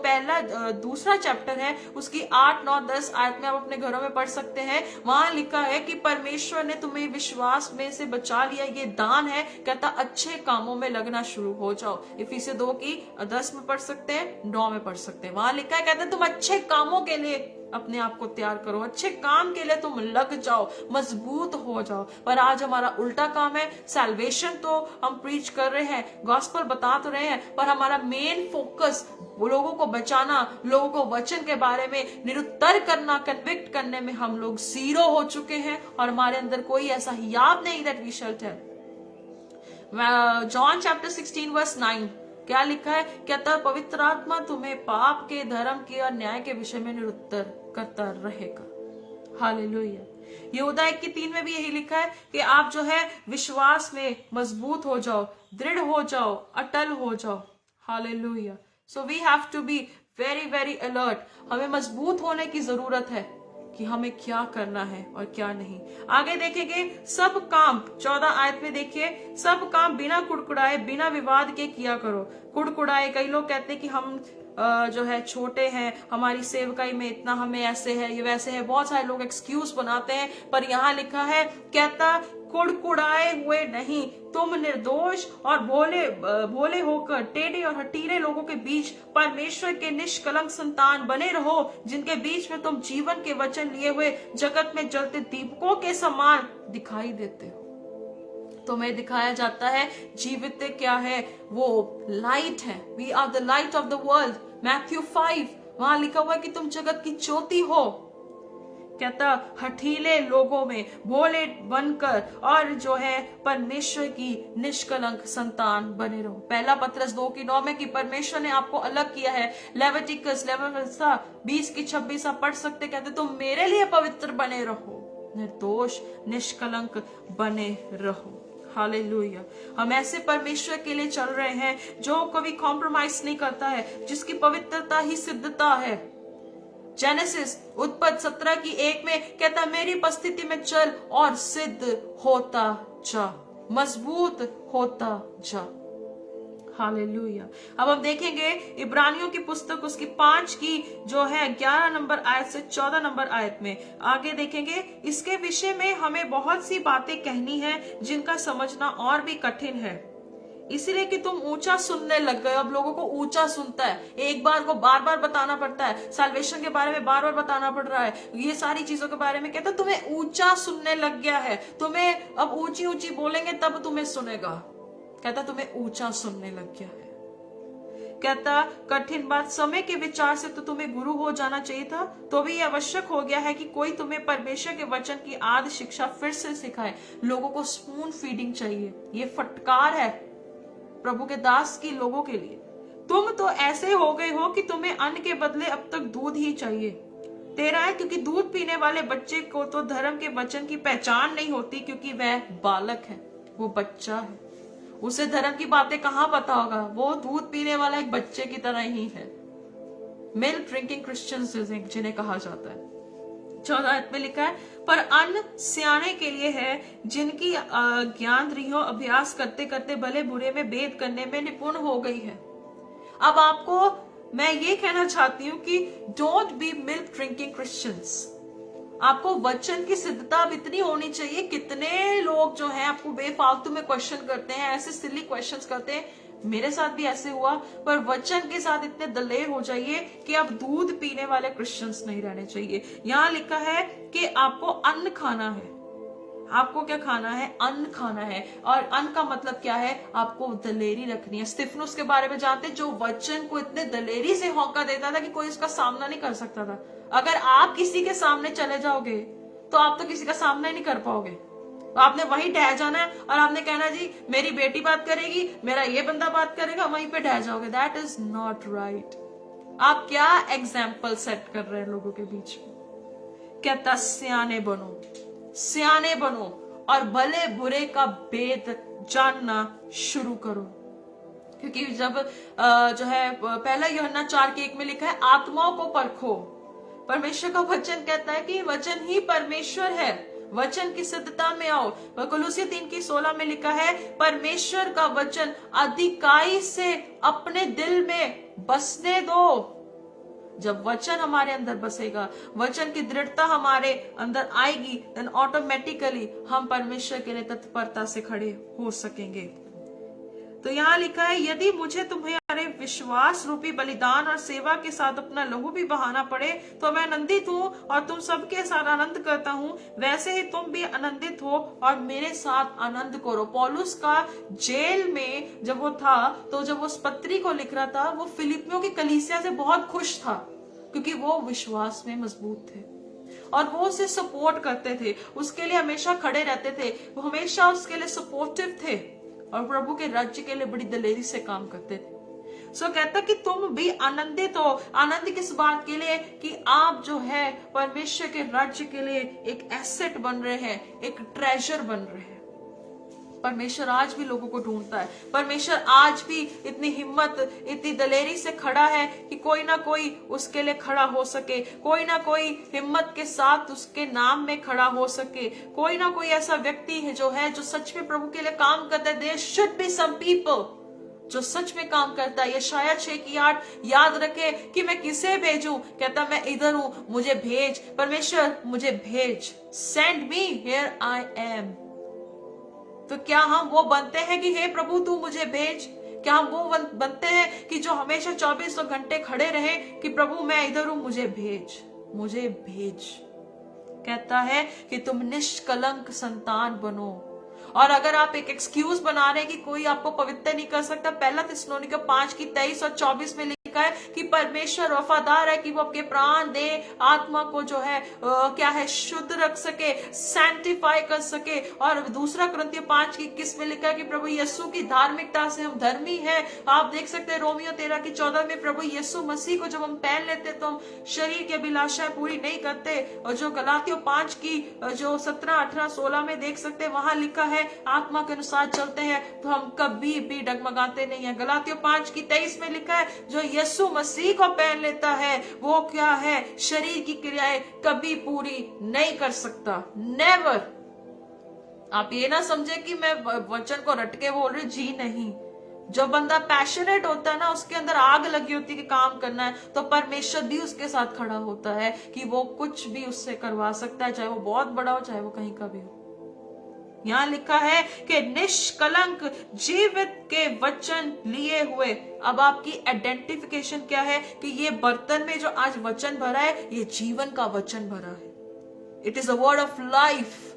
दूसरा चैप्टर है उसकी 8, 9, 10 आयत में आप अपने घरों में पढ़ सकते हैं। वहां लिखा है कि परमेश्वर ने तुम्हें विश्वास में से बचा लिया, ये दान है। कहता अच्छे कामों में लगना शुरू हो जाओ। इफिसियों 2:10 में पढ़ सकते हैं, 9 में पढ़ सकते हैं। वहां लिखा है, कहता तुम अच्छे कामों के लिए अपने आप को तैयार करो, अच्छे काम के लिए तुम लग जाओ, मजबूत हो जाओ। पर आज हमारा उल्टा काम है। सैल्वेशन तो हम प्रीच कर रहे हैं, गॉस्पेल बता तो रहे हैं, पर हमारा मेन फोकस लोगों को बचाना, लोगों को वचन के बारे में निरुत्तर करना, कन्विक्ट करने में हम लोग 0 हो चुके हैं और हमारे अंदर कोई ऐसा याद नहीं that we shall tell. John chapter 16:9 क्या लिखा है? कहता पवित्र आत्मा तुम्हें पाप के, धर्म के और न्याय के विषय में निरुत्तर करता रहेगा। हालेलुया। यहूदा 1:3 में भी यही लिखा है कि आप जो है विश्वास में मजबूत हो जाओ, दृढ़ हो जाओ, अटल हो जाओ। Hallelujah. So we have to be very very alert. हमें मजबूत होने की जरूरत है कि हमें क्या करना है और क्या नहीं। आगे देखेंगे, सब काम 14 आयत में देखिए, सब काम बिना कुड़कुड़ाए, बिना विवाद के किया करो। कुड़कुड़ाए, कई लोग कहते हैं कि हम जो है छोटे हैं, हमारी सेवकाई में इतना हमें ऐसे है, ये वैसे है, बहुत सारे लोग एक्सक्यूज बनाते हैं। पर यहाँ लिखा है, कहता कुड़कुड़ाए हुए नहीं, तुम निर्दोष और भोले होकर टेढ़े और हठीले लोगों के बीच परमेश्वर के निष्कलंक संतान बने रहो, जिनके बीच में तुम जीवन के वचन लिए हुए जगत में जलते दीपकों के समान दिखाई देते हो। तुम्हें दिखाया जाता है जीवित क्या है, वो लाइट है। We are the light of the world. Matthew 5 वहां लिखा हुआ है कि तुम जगत की ज्योति हो। कहता हठीले लोगों में भोले बनकर और जो है परमेश्वर की निष्कलंक संतान बने रहो। पहला पत्रस 2:9 में कि परमेश्वर ने आपको अलग किया है। लेविटिकस 20:26 आप पढ़ सकते। कहते तुम मेरे लिए पवित्र बने रहो, निर्दोष निष्कलंक बने रहो। हालेलुया। हम ऐसे परमेश्वर के लिए चल रहे हैं जो कभी कॉम्प्रोमाइज नहीं करता है, जिसकी पवित्रता ही सिद्धता है। जेनेसिस उत्पत्ति 17:1 में कहता मेरी उपस्थिति में चल और सिद्ध होता जा, मजबूत होता जा। हालेलुया। अब हम देखेंगे इब्रानियों की पुस्तक उसकी 5 की जो है 11 नंबर आयत से 14 नंबर आयत में आगे देखेंगे। इसके विषय में हमें बहुत सी बातें कहनी है जिनका समझना और भी कठिन है। इसीलिए कि तुम ऊंचा सुनने लग गए। अब लोगों को ऊंचा सुनता है, एक बार को बार बार बताना पड़ता है, साल्वेशन के बारे में बार बार बताना पड़ रहा है, ये सारी चीजों के बारे में। कहता तुम्हें ऊंचा सुनने लग गया है, तुम्हें अब ऊंची ऊंची बोलेंगे तब तुम्हें सुनेगा। कहता तुम्हें ऊंचा सुनने लग गया है। कहता कठिन बात, समय के विचार से तो तुम्हें गुरु हो जाना चाहिए था, तो भी ये आवश्यक हो गया है कि कोई तुम्हें परमेश्वर के वचन की आदि शिक्षा फिर से सिखाए। लोगों को स्पून फीडिंग चाहिए। ये फटकार है प्रभु के दास की लोगों के लिए। तुम तो ऐसे हो गए हो कि तुम्हें अन्न के बदले अब तक दूध ही चाहिए। तेरा है क्योंकि दूध पीने वाले बच्चे को तो धर्म के वचन की पहचान नहीं होती, क्योंकि वह बालक है, वो बच्चा है, उसे धर्म की बातें कहां पता होगा। वो दूध पीने वाला एक बच्चे की तरह ही है। मिल्क ड्रिंकिंग क्रिश्चियंस जिन्हें कहा जाता है। 14 में लिखा है, पर अन्न सियाने के लिए है, जिनकी ज्ञान रिहो अभ्यास करते करते भले बुरे में भेद करने में निपुण हो गई है। अब आपको मैं ये कहना चाहती हूँ कि don't be milk drinking Christians. आपको वचन की सिद्धता अब इतनी होनी चाहिए। कितने लोग जो हैं आपको बेफालतू में क्वेश्चन करते हैं, ऐसे सिली क्वेश्चंस करते हैं, मेरे साथ भी ऐसे हुआ। पर वचन के साथ इतने दलेर हो जाइए कि आप दूध पीने वाले क्रिश्चियंस नहीं रहने चाहिए। यहां लिखा है कि आपको अन्न खाना है। आपको क्या खाना है? अन्न खाना है। और अन्न का मतलब क्या है? आपको दलेरी रखनी है। स्तिफनुस के बारे में जानते, जो वचन को इतने दलेरी से होका देता था कि कोई इसका सामना नहीं कर सकता था। अगर आप किसी के सामने चले जाओगे तो आप तो किसी का सामना ही नहीं कर पाओगे। आपने वहीं ढह जाना है और आपने कहना जी मेरी बेटी बात करेगी, मेरा ये बंदा बात करेगा, वहीं पे ढह जाओगे। That is not right. आप क्या एग्जाम्पल सेट कर रहे हैं लोगों के बीच में? कहता सियाने बनो, सियाने बनो और भले बुरे का भेद जानना शुरू करो। क्योंकि जब जो है पहला यूहन्ना 4:1 में लिखा है, आत्माओं को परखो। परमेश्वर का वचन कहता है कि वचन ही परमेश्वर है, वचन की सिद्धता में आओ। कोलोसियों 3:16 में लिखा है, परमेश्वर का वचन अधिकाई से अपने दिल में बसने दो। जब वचन हमारे अंदर बसेगा, वचन की दृढ़ता हमारे अंदर आएगी, देन ऑटोमेटिकली हम परमेश्वर के लिए तत्परता से खड़े हो सकेंगे। तो यहाँ लिखा है, यदि मुझे तुम्हारे विश्वास रूपी बलिदान और सेवा के साथ अपना लहू भी बहाना पड़े तो मैं आनंदित हूँ और तुम सबके साथ आनंद करता हूँ। वैसे ही तुम भी आनंदित हो और मेरे साथ आनंद करो। पौलुस का जेल में जब वो था, तो जब वो उस पत्री को लिख रहा था, वो फिलिपियों की कलीसिया से बहुत खुश था, क्योंकि वो विश्वास में मजबूत थे और वो उसे सपोर्ट करते थे, उसके लिए हमेशा खड़े रहते थे, वो हमेशा उसके लिए सपोर्टिव थे और प्रभु के राज्य के लिए बड़ी दलेरी से काम करते थे। सो कहता कि तुम भी आनंदित हो। आनंद किस बात के लिए? कि आप जो है परमेश्वर के राज्य के लिए एक एसेट बन रहे हैं, एक ट्रेजर बन रहे हैं। परमेश्वर आज भी लोगों को ढूंढता है। परमेश्वर आज भी इतनी हिम्मत, इतनी दलेरी से खड़ा है कि कोई ना कोई उसके लिए खड़ा हो सके, कोई ना कोई हिम्मत के साथ उसके नाम में खड़ा हो सके, कोई ना कोई ऐसा व्यक्ति है जो सच में प्रभु के लिए काम करता है। There should be some people जो सच में काम करता है। यशायाह 6:8 याद रखे कि मैं किसे भेजूं? कहता मैं इधर हूं, मुझे भेज। परमेश्वर मुझे भेज, send me, here I am. तो क्या हम वो बनते हैं कि हे प्रभु तू मुझे भेज? क्या हम वो बनते हैं कि जो हमेशा 24 घंटे खड़े रहे कि प्रभु मैं इधर हूं, मुझे भेज, मुझे भेज? कहता है कि तुम निष्कलंक संतान बनो। और अगर आप एक एक्सक्यूज बना रहे हैं कि कोई आपको पवित्र नहीं कर सकता, पहला थिस्सलुनीके 5:23 और 24 में लिखा है कि परमेश्वर वफादार है कि वो आपके प्राण दे, आत्मा को जो है क्या है शुद्ध रख सके, सैंक्टिफाई कर सके। और दूसरा कुरिन्थियों 5:21 में लिखा है कि प्रभु यीशु की धार्मिकता से हम धर्मी हैं। आप देख सकते हैं रोमियो 13:14 में प्रभु यीशु मसीह को जब हम पहन लेते तो हम शरीर की अभिलाषाएं पूरी नहीं करते। और जो गलातियों 5 की जो 17, 18, 16 में देख सकते हैं, वहां लिखा है आत्मा के अनुसार चलते हैं तो हम कभी भी डगमगाते नहीं है। गलातियों 5:23 में लिखा है जो यीशु मसीह को पहन लेता है वो क्या है, शरीर की क्रियाएं कभी पूरी नहीं कर सकता, नेवर। आप ये ना समझे कि मैं वचन को रटके बोल रही, जी नहीं। जो बंदा पैशनेट होता है ना, उसके अंदर आग लगी होती है कि काम करना है, तो परमेश्वर भी उसके साथ खड़ा होता है कि वो कुछ भी उससे करवा सकता है, चाहे वो बहुत बड़ा हो चाहे वो कहीं का भी हो। यहाँ लिखा है कि निष्कलंक जीवित के वचन लिए हुए। अब आपकी आइडेंटिफिकेशन क्या है कि ये बर्तन में जो आज वचन भरा है, ये जीवन का वचन भरा है। It is a word of life.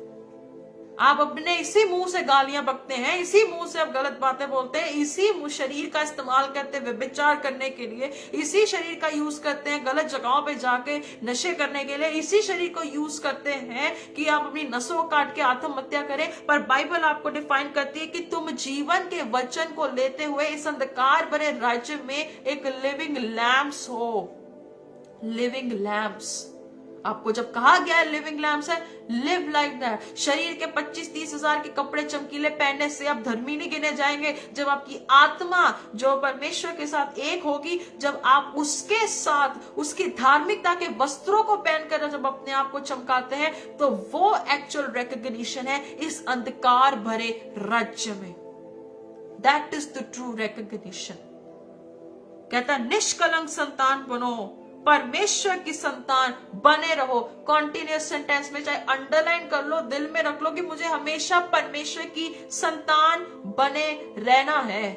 आप अपने इसी मुंह से गालियां बकते हैं, इसी मुंह से आप गलत बातें बोलते हैं, इसी शरीर का इस्तेमाल करते हैं व्यभिचार करने के लिए, इसी शरीर का यूज करते हैं गलत जगहों पे जाके नशे करने के लिए, इसी शरीर को यूज करते हैं कि आप अपनी नसों को काट के आत्महत्या करें। पर बाइबल आपको डिफाइन करती है कि तुम जीवन के वचन को लेते हुए इस अंधकार भरे राज्य में एक लिविंग लैम्प्स हो। लिविंग लैम्प्स, आपको जब कहा गया है लिविंग लैम्प्स है, लिव लाइक दैट। शरीर के 25-30 हजार के कपड़े चमकीले पहनने से आप धर्मी नहीं गिने जाएंगे। जब आपकी आत्मा जो परमेश्वर के साथ एक होगी, जब आप उसके साथ उसकी धार्मिकता के वस्त्रों को पहनकर जब अपने आप को चमकाते हैं, तो वो एक्चुअल रिकॉग्निशन है इस अंधकार भरे राज्य में। That is the true recognition. कहता निष्कलंक संतान बनो, परमेश्वर की संतान बने रहो। कॉन्टिन्यूस सेंटेंस में चाहे अंडरलाइन कर लो, दिल में रख लो कि मुझे हमेशा परमेश्वर की संतान बने रहना है।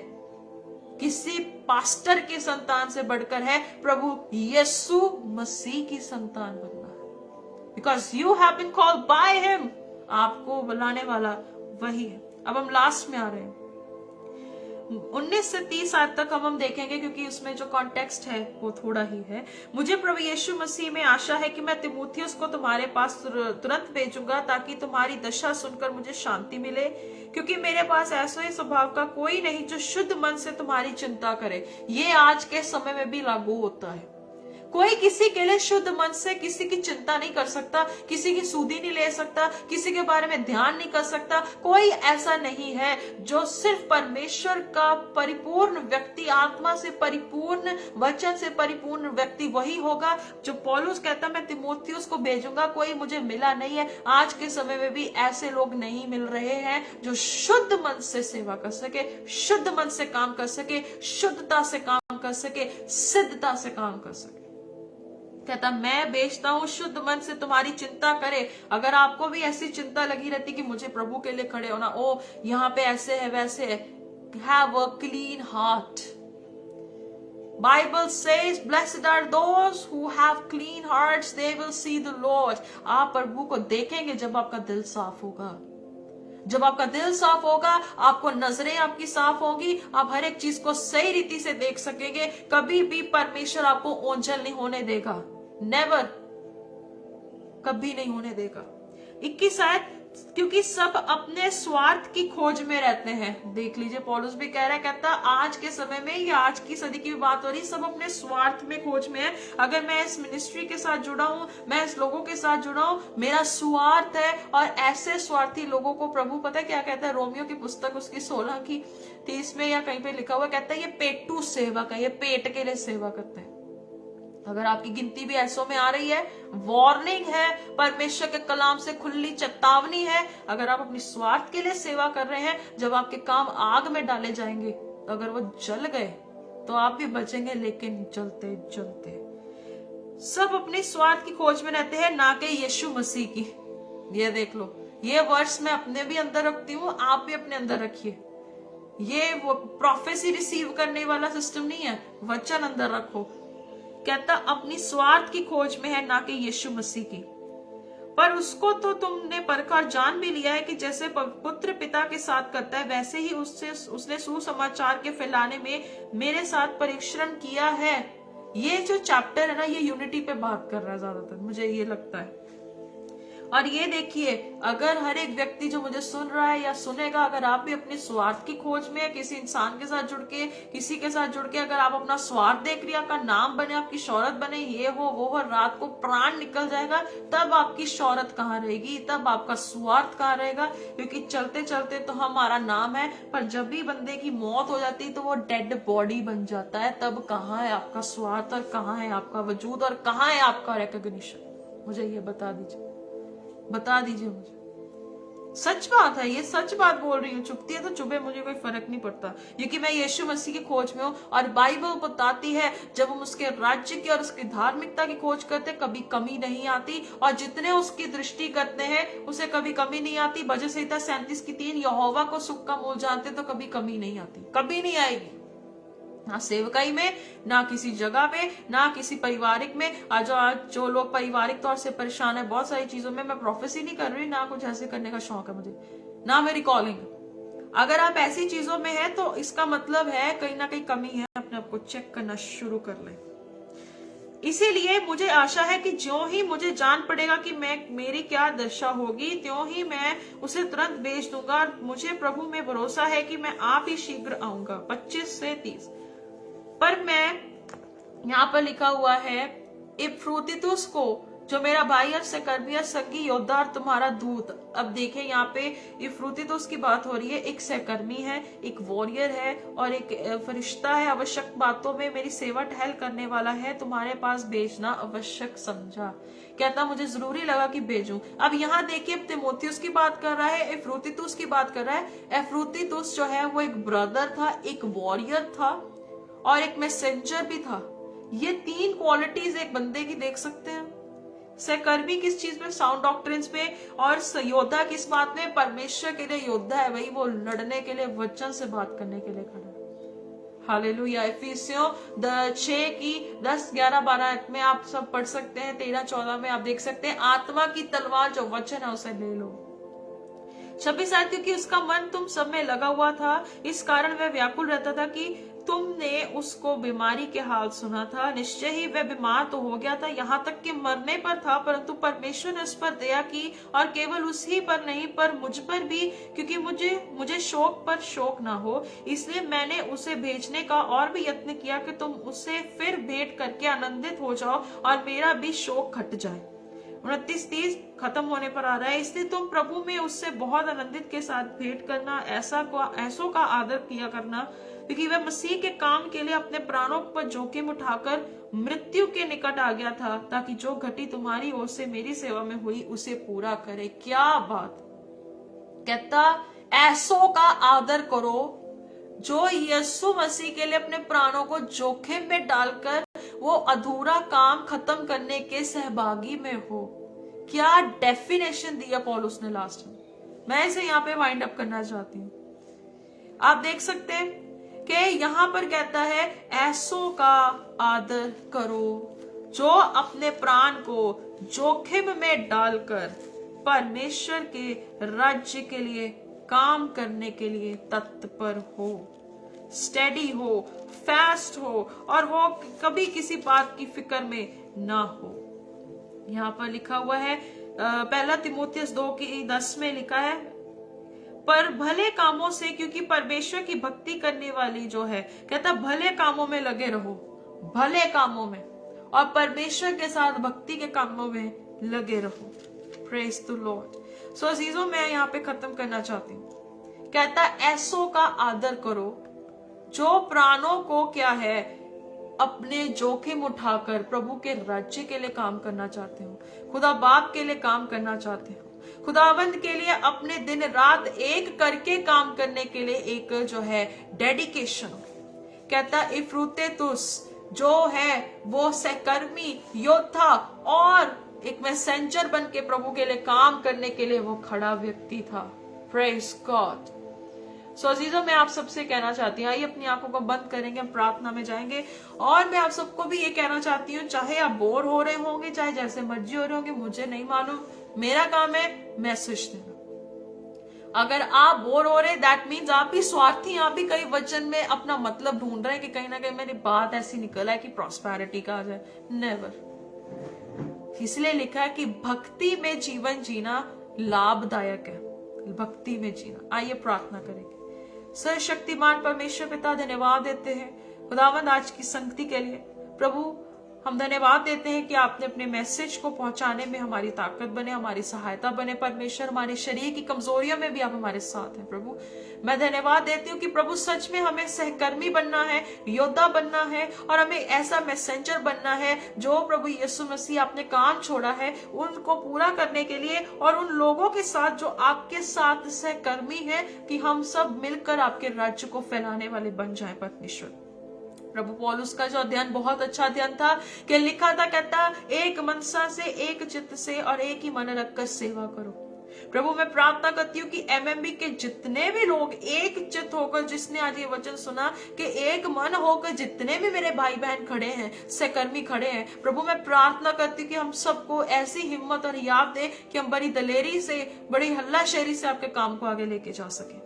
किसी पास्टर की संतान से बढ़कर है प्रभु यीशु मसीह की संतान बनना है। Because you have been called by him, आपको बुलाने वाला वही है। अब हम लास्ट में आ रहे हैं, 19 से 30 आयत तक हम देखेंगे क्योंकि उसमें जो कॉन्टेक्स्ट है वो थोड़ा ही है। मुझे प्रभु यीशु मसीह में आशा है कि मैं तिमोथियुस को तुम्हारे पास तुरंत भेजूंगा ताकि तुम्हारी दशा सुनकर मुझे शांति मिले, क्योंकि मेरे पास ऐसे स्वभाव का कोई नहीं जो शुद्ध मन से तुम्हारी चिंता करे। ये आज के समय में भी लागू होता है। कोई किसी के लिए शुद्ध मन से किसी की चिंता नहीं कर सकता, किसी की सूदी नहीं ले सकता, किसी के बारे में ध्यान नहीं कर सकता। कोई ऐसा नहीं है। जो सिर्फ परमेश्वर का परिपूर्ण व्यक्ति, आत्मा से परिपूर्ण, वचन से परिपूर्ण व्यक्ति वही होगा जो पौलुस कहता मैं तिमोथियुस को भेजूंगा। कोई मुझे मिला नहीं है। आज के समय में भी ऐसे लोग नहीं मिल रहे हैं जो शुद्ध मन से सेवा कर सके, शुद्ध मन से काम कर सके, शुद्धता से काम कर सके, सिद्धता से काम कर सके। कहता मैं बेचता हूं शुद्ध मन से तुम्हारी चिंता करे। अगर आपको भी ऐसी चिंता लगी रहती कि मुझे प्रभु के लिए खड़े होना, ओ यहाँ पे ऐसे है वैसे है, have a clean heart. Bible says, blessed are those who have clean hearts, they will see the Lord. आप प्रभु को देखेंगे जब आपका दिल साफ होगा। जब आपका दिल साफ होगा, आपको नजरें आपकी साफ होंगी, आप हर एक चीज को सही रीति से देख सकेंगे। कभी भी परमेश्वर आपको ओंझल नहीं होने देगा, नेवर, कभी नहीं होने देगा। 21 आयत, क्योंकि सब अपने स्वार्थ की खोज में रहते हैं। देख लीजिए पौलुस भी कह रहा है, कहता आज के समय में या आज की सदी की बात हो रही, सब अपने स्वार्थ में खोज में है। अगर मैं इस मिनिस्ट्री के साथ जुड़ा हूं, मैं इस लोगों के साथ जुड़ा हूं, मेरा स्वार्थ है। और ऐसे स्वार्थी लोगों को प्रभु पता है क्या कहता है? रोमियो की पुस्तक उसकी 16 की 30 में या कहीं पे लिखा हुआ, कहता है ये पेटू सेवक है, ये पेट के लिए सेवा करते हैं। अगर आपकी गिनती भी ऐसों में आ रही है, वार्निंग है, परमेश्वर के कलाम से खुली चेतावनी है। अगर आप अपनी स्वार्थ के लिए सेवा कर रहे हैं, जब आपके काम आग में डाले जाएंगे, तो अगर वो जल गए तो आप भी बचेंगे, लेकिन जलते जलते। सब अपने स्वार्थ की खोज में रहते हैं, ना कि यीशु मसीह की। ये देख लो, ये वर्ड्स मैं अपने भी अंदर रखती हूँ, आप भी अपने अंदर रखिए। ये वो प्रोफेसी रिसीव करने वाला सिस्टम नहीं है, वचन अंदर रखो। कहता अपनी स्वार्थ की खोज में है, ना कि यीशु मसीह की। पर उसको तो तुमने परखकर जान भी लिया है कि जैसे पुत्र पिता के साथ करता है, वैसे ही उसने सुसमाचार के फैलाने में मेरे साथ परिश्रम किया है। ये जो चैप्टर है ना, ये यूनिटी पे बात कर रहा है ज्यादातर, मुझे ये लगता है। और ये देखिए, अगर हर एक व्यक्ति जो मुझे सुन रहा है या सुनेगा, अगर आप भी अपने स्वार्थ की खोज में, किसी इंसान के साथ जुड़ के, किसी के साथ जुड़ के, अगर आप अपना स्वार्थ देख रही, आपका नाम बने, आपकी शोहरत बने, ये हो वो हो, रात को प्राण निकल जाएगा, तब आपकी शोहरत कहाँ रहेगी? तब आपका स्वार्थ कहाँ रहेगा? क्योंकि चलते चलते तो हमारा नाम है, पर जब भी बंदे की मौत हो जाती तो वो डेड बॉडी बन जाता है। तब कहाँ है आपका स्वार्थ, और कहाँ है आपका वजूद, और कहाँ है आपका रिकॉग्निशन? मुझे ये बता दीजिए, बता दीजिए मुझे। सच बात है, ये सच बात बोल रही हूँ। चुपती है तो चुपे, मुझे कोई फर्क नहीं पड़ता, क्योंकि मैं यीशु मसीह की खोज में हूँ। और बाइबल बताती है जब हम उसके राज्य की और उसकी धार्मिकता की खोज करते कभी कमी नहीं आती, और जितने उसकी दृष्टि करते हैं उसे कभी कमी नहीं आती। भजन संहिता 37:3, यहोवा को सुख का मूल जानते तो कभी कमी नहीं आती, कभी नहीं आएगी, ना सेवकाई में, ना किसी जगह पे, ना किसी पारिवारिक में। आज जो लोग पारिवारिक तौर से परेशान है बहुत सारी चीजों में, मैं प्रोफेसी नहीं कर रही, ना कुछ ऐसे करने का शौक है मुझे, ना मेरी कॉलिंग। अगर आप ऐसी चीजों में है तो इसका मतलब है कहीं ना कहीं कमी है, अपने आप को चेक करना शुरू कर लें। इसीलिए मुझे आशा है कि ज्यों ही मुझे जान पड़ेगा कि मेरी क्या दशा होगी, त्यों ही मैं उसे तुरंत भेज दूंगा। मुझे प्रभु में भरोसा है कि मैं आप ही शीघ्र आऊंगा। 25 से 30। पर मैं, यहाँ पर लिखा हुआ है, इफ्रूतितुस को, जो मेरा भाई और सहकर्मी और संगी योद्धा और तुम्हारा दूत। अब देखें यहाँ पे इफ्रूतितुस की बात हो रही है, एक सहकर्मी है, एक वॉरियर है और एक फरिश्ता है। आवश्यक बातों में मेरी सेवा टहल करने वाला है, तुम्हारे पास भेजना आवश्यक समझा। कहता मुझे जरूरी लगा कि भेजूं। अब यहाँ देखिए, अब तिमोथियुस की बात कर रहा है, इफ्रूतितुस की बात कर रहा है। इफ्रूतितुस जो है वो एक ब्रदर था, एक वॉरियर था और एक मैसेंजर भी था। ये 3 क्वालिटीज एक बंदे की देख सकते हैं। सहकर्मी किस चीज में? साउंड डॉक्ट्रिन्स में। और योद्धा किस बात में? परमेश्वर के लिए योद्धा है भाई, वो लड़ने के लिए, वचन से बात करने के लिए खड़ा है। हालेलुया। इफिसियों 6 की 10, 11, 12 में आप सब पढ़ सकते हैं। 13, 14 में आप देख सकते हैं, आत्मा की तलवार जो वचन है उसे ले लो। 26 आयत, क्योंकि उसका मन तुम सब में लगा हुआ था, इस कारण वह व्याकुल रहता था कि तुमने उसको बीमारी के हाल सुना था। निश्चय ही वह बीमार तो हो गया था, यहाँ तक कि मरने पर था, परंतु परमेश्वर ने उस पर दया की, और केवल उसी पर नहीं पर मुझ पर भी, क्योंकि मुझे शोक पर शोक ना हो। इसलिए मैंने उसे भेजने का और भी यत्न किया कि तुम उसे फिर भेंट करके आनंदित हो जाओ और मेरा भी शोक घट जाए। 29-30 खत्म होने पर आ रहा है। इसलिए तुम प्रभु में उससे बहुत आनंदित के साथ भेंट करना, ऐसों का आदर किया करना, क्योंकि वह मसीह के काम के लिए अपने प्राणों पर जोखिम उठाकर मृत्यु के निकट आ गया था, ताकि जो घटी तुम्हारी ओर से मेरी सेवा में हुई उसे पूरा करे। क्या बात कहता, ऐसों का आदर करो जो यीशु मसीह के लिए अपने प्राणों को जोखिम में डालकर वो अधूरा काम खत्म करने के सहभागी में हो। क्या डेफिनेशन दिया पौलुस ने लास्ट में। मैं इसे यहाँ पे वाइंड अप करना चाहती हूँ। आप देख सकते हैं कि यहाँ पर कहता है, ऐसों का आदर करो जो अपने प्राण को जोखिम में डालकर परमेश्वर के राज्य के लिए काम करने के लिए तत्पर हो, स्टेडी हो, फास्ट हो, और वो कभी किसी बात की फिक्र में ना हो। यहाँ पर लिखा हुआ है, 1 तिमोथियस 2:10 में लिखा है, पर भले कामों से, क्योंकि परमेश्वर की भक्ति करने वाली जो है, कहता भले कामों में लगे रहो, भले कामों में, और परमेश्वर के साथ भक्ति के कामों में लगे रहो। Praise the lord. सो अजीजों, मैं यहाँ पे खत्म करना चाहती हूँ। कहता ऐसों का आदर करो जो प्राणों को क्या है, अपने जोखिम उठाकर प्रभु के राज्य के लिए काम करना चाहते हो, खुदा बाप के लिए काम करना चाहते हो, खुदावंद के लिए अपने दिन रात एक करके काम करने के लिए एक जो है डेडिकेशन। कहता इफ्रूतितुस जो है वो सहकर्मी, योद्धा और एक मैसेंजर बन के प्रभु के लिए काम करने के लिए वो खड़ा व्यक्ति था। Praise God. सो अजीजों, मैं आप सबसे कहना चाहती हूँ, आइए अपनी आंखों को बंद करेंगे, हम प्रार्थना में जाएंगे। और मैं आप सबको भी ये कहना चाहती हूँ, चाहे आप बोर हो रहे होंगे, चाहे जैसे मर्जी हो रहे होंगे, मुझे नहीं मालूम, मेरा काम है मैसेज देना। अगर आप बोर हो रहे, दैट मीन्स आप भी स्वार्थी, आप भी कई वचन में अपना मतलब ढूंढ रहे हैं कि कहीं ना कहीं मेरी बात ऐसी निकल है कि प्रॉस्पेरिटी का आ जाए। नेवर। इसलिए लिखा है कि भक्ति में जीवन जीना लाभदायक है, भक्ति में जीना। आइए प्रार्थना करेंगे। सर्वशक्तिमान परमेश्वर पिता, धन्यवाद देते हैं खुदावंद आज की संगति के लिए। प्रभु, हम धन्यवाद देते हैं कि आपने अपने मैसेज को पहुंचाने में हमारी ताकत बने, हमारी सहायता बने परमेश्वर। हमारे शरीर की कमजोरियों में भी आप हमारे साथ हैं प्रभु। मैं धन्यवाद देती हूँ कि प्रभु सच में हमें सहकर्मी बनना है, योद्धा बनना है, और हमें ऐसा मैसेंजर बनना है जो प्रभु यीशु मसीह आपने काम छोड़ा है उनको पूरा करने के लिए, और उन लोगों के साथ जो आपके साथ सहकर्मी है, कि हम सब मिलकर आपके राज्य को फैलाने वाले बन जाए परमेश्वर। प्रभु पौलुस का जो अध्ययन बहुत अच्छा अध्ययन था, कि लिखा था, कहता एक मनसा से, एक चित्त से और एक ही मन रखकर सेवा करो। प्रभु मैं प्रार्थना करती हूँ कि एमएमबी के जितने भी लोग एक चित्त होकर, जिसने आज ये वचन सुना कि एक मन होकर जितने भी मेरे भाई बहन खड़े हैं, सहकर्मी खड़े हैं, प्रभु मैं प्रार्थना करती हूँ कि हम सबको ऐसी हिम्मत और याद दे कि हम बड़ी दलेरी से, बड़ी हल्लाशेरी से आपके काम को आगे लेके जा सके।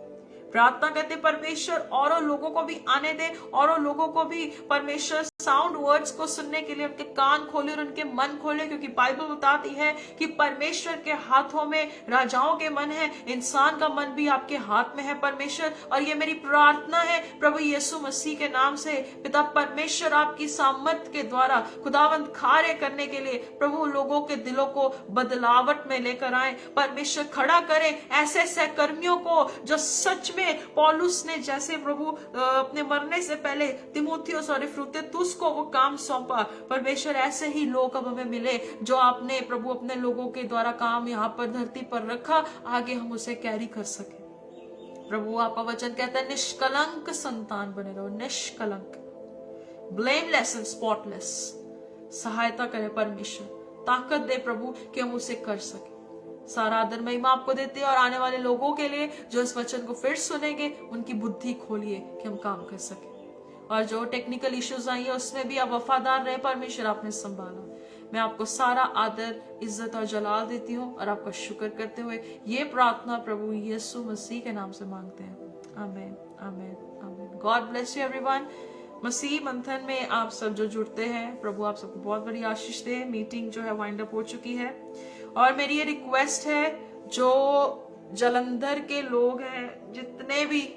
प्रार्थना करते परमेश्वर और लोगों को भी आने दे, और लोगों को भी परमेश्वर साउंड वर्ड्स को सुनने के लिए उनके कान खोले और उनके मन खोले, क्योंकि बाइबल बताती है कि परमेश्वर के हाथों में राजाओं के मन है, इंसान का मन भी आपके हाथ में है परमेश्वर। और ये मेरी प्रार्थना है प्रभु यीशु मसीह के नाम से, पिता परमेश्वर आपकी सामर्थ के द्वारा खुदावंद कार्य करने के लिए प्रभु लोगों के दिलों को बदलावट में लेकर आए परमेश्वर। खड़ा करें ऐसे सहकर्मियों को जो सच में पौलुस ने जैसे प्रभु अपने मरने से पहले तिमोथियुस और इपफ्रुदीतुस को वो काम सौंपा परमेश्वर, ऐसे ही लोग अब हमें मिले जो आपने प्रभु अपने लोगों के द्वारा काम यहाँ पर धरती पर रखा, आगे हम उसे कैरी कर सके। प्रभु आपका वचन कहता है निष्कलंक संतान बने रहो, निष्कलंक, ब्लेमलेस एंड स्पॉटलेस। सहायता करे परमेश्वर, ताकत दे प्रभु कि हम उसे कर सके। सारा आदर महिमा आपको देते हैं, और आने वाले लोगों के लिए जो इस वचन को फिर सुनेंगे उनकी बुद्धि खोलिए कि हम काम कर सके। और जो टेक्निकल इश्यूज आई है उसमें भी आप वफादार रहे परमेश्वर, आपने संभाला। मैं आपको सारा आदर, इज्जत और जलाल देती हूँ और आपका शुक्र करते हुए ये प्रार्थना प्रभु यीशु मसीह के नाम से मांगते हैं। आमीन, आमीन, आमीन। God bless you everyone. मसीह मंथन में आप सब जो जुड़ते हैं, प्रभु आप सबको बहुत बड़ी आशीष दे। मीटिंग जो है वाइंड अप हो चुकी है, और मेरी ये रिक्वेस्ट है जो जलंधर के लोग हैं जितने भी,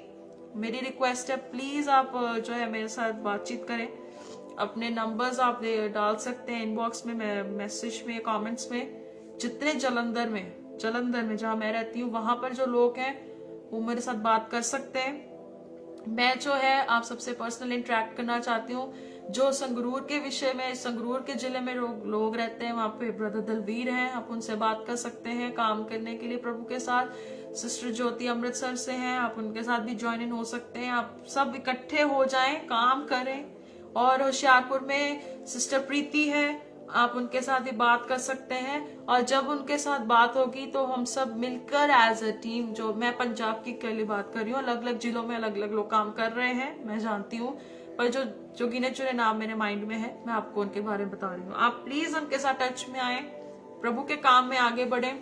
मेरी रिक्वेस्ट है प्लीज आप जो है मेरे साथ बातचीत करें। अपने नंबर्स आप डाल सकते हैं इनबॉक्स में, मैसेज में, कमेंट्स में। जितने जलंधर में जहां मैं रहती हूँ वहां पर जो लोग हैं वो मेरे साथ बात कर सकते हैं। मैं जो है आप सबसे पर्सनल इंटरेक्ट करना चाहती हूँ। जो संगरूर के विषय में, संगरूर के जिले में लोग रहते हैं, वहां पे ब्रदर दलवीर हैं, आप उनसे बात कर सकते हैं काम करने के लिए प्रभु के साथ। सिस्टर ज्योति अमृतसर से हैं, आप उनके साथ भी ज्वाइन इन हो सकते हैं। आप सब इकट्ठे हो जाएं, काम करें। और होशियारपुर में सिस्टर प्रीति है, आप उनके साथ भी बात कर सकते हैं। और जब उनके साथ बात होगी तो हम सब मिलकर एज अ टीम, जो मैं पंजाब की के लिए बात कर रही हूँ, अलग अलग जिलों में अलग अलग लोग काम कर रहे हैं, मैं जानती हूँ, पर जो गिने चुने नाम मेरे माइंड में है, मैं आपको उनके बारे में बता रही हूँ। आप प्लीज उनके साथ टच में आए, प्रभु के काम में आगे बढ़े।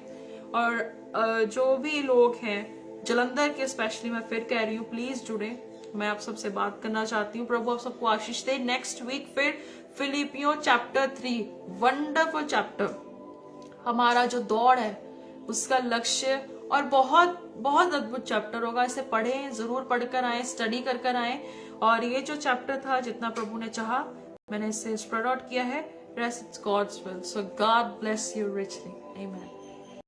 और जो भी लोग हैं जलंधर के स्पेशली, मैं फिर कह रही हूँ प्लीज जुड़े, मैं आप सबसे बात करना चाहती हूँ। प्रभु आप सबको आशीष दे। नेक्स्ट वीक फिर फिलिपियों चैप्टर 3, वंडरफुल चैप्टर, हमारा जो दौड़ है उसका लक्ष्य, और बहुत बहुत अद्भुत चैप्टर होगा। इसे पढ़ें, जरूर पढ़कर आए, स्टडी कर आए। और ये जो चैप्टर था, जितना प्रभु ने चाहा मैंने इसे स्प्रेड आउट किया है। Rest it's God's will. So God bless you richly. Amen.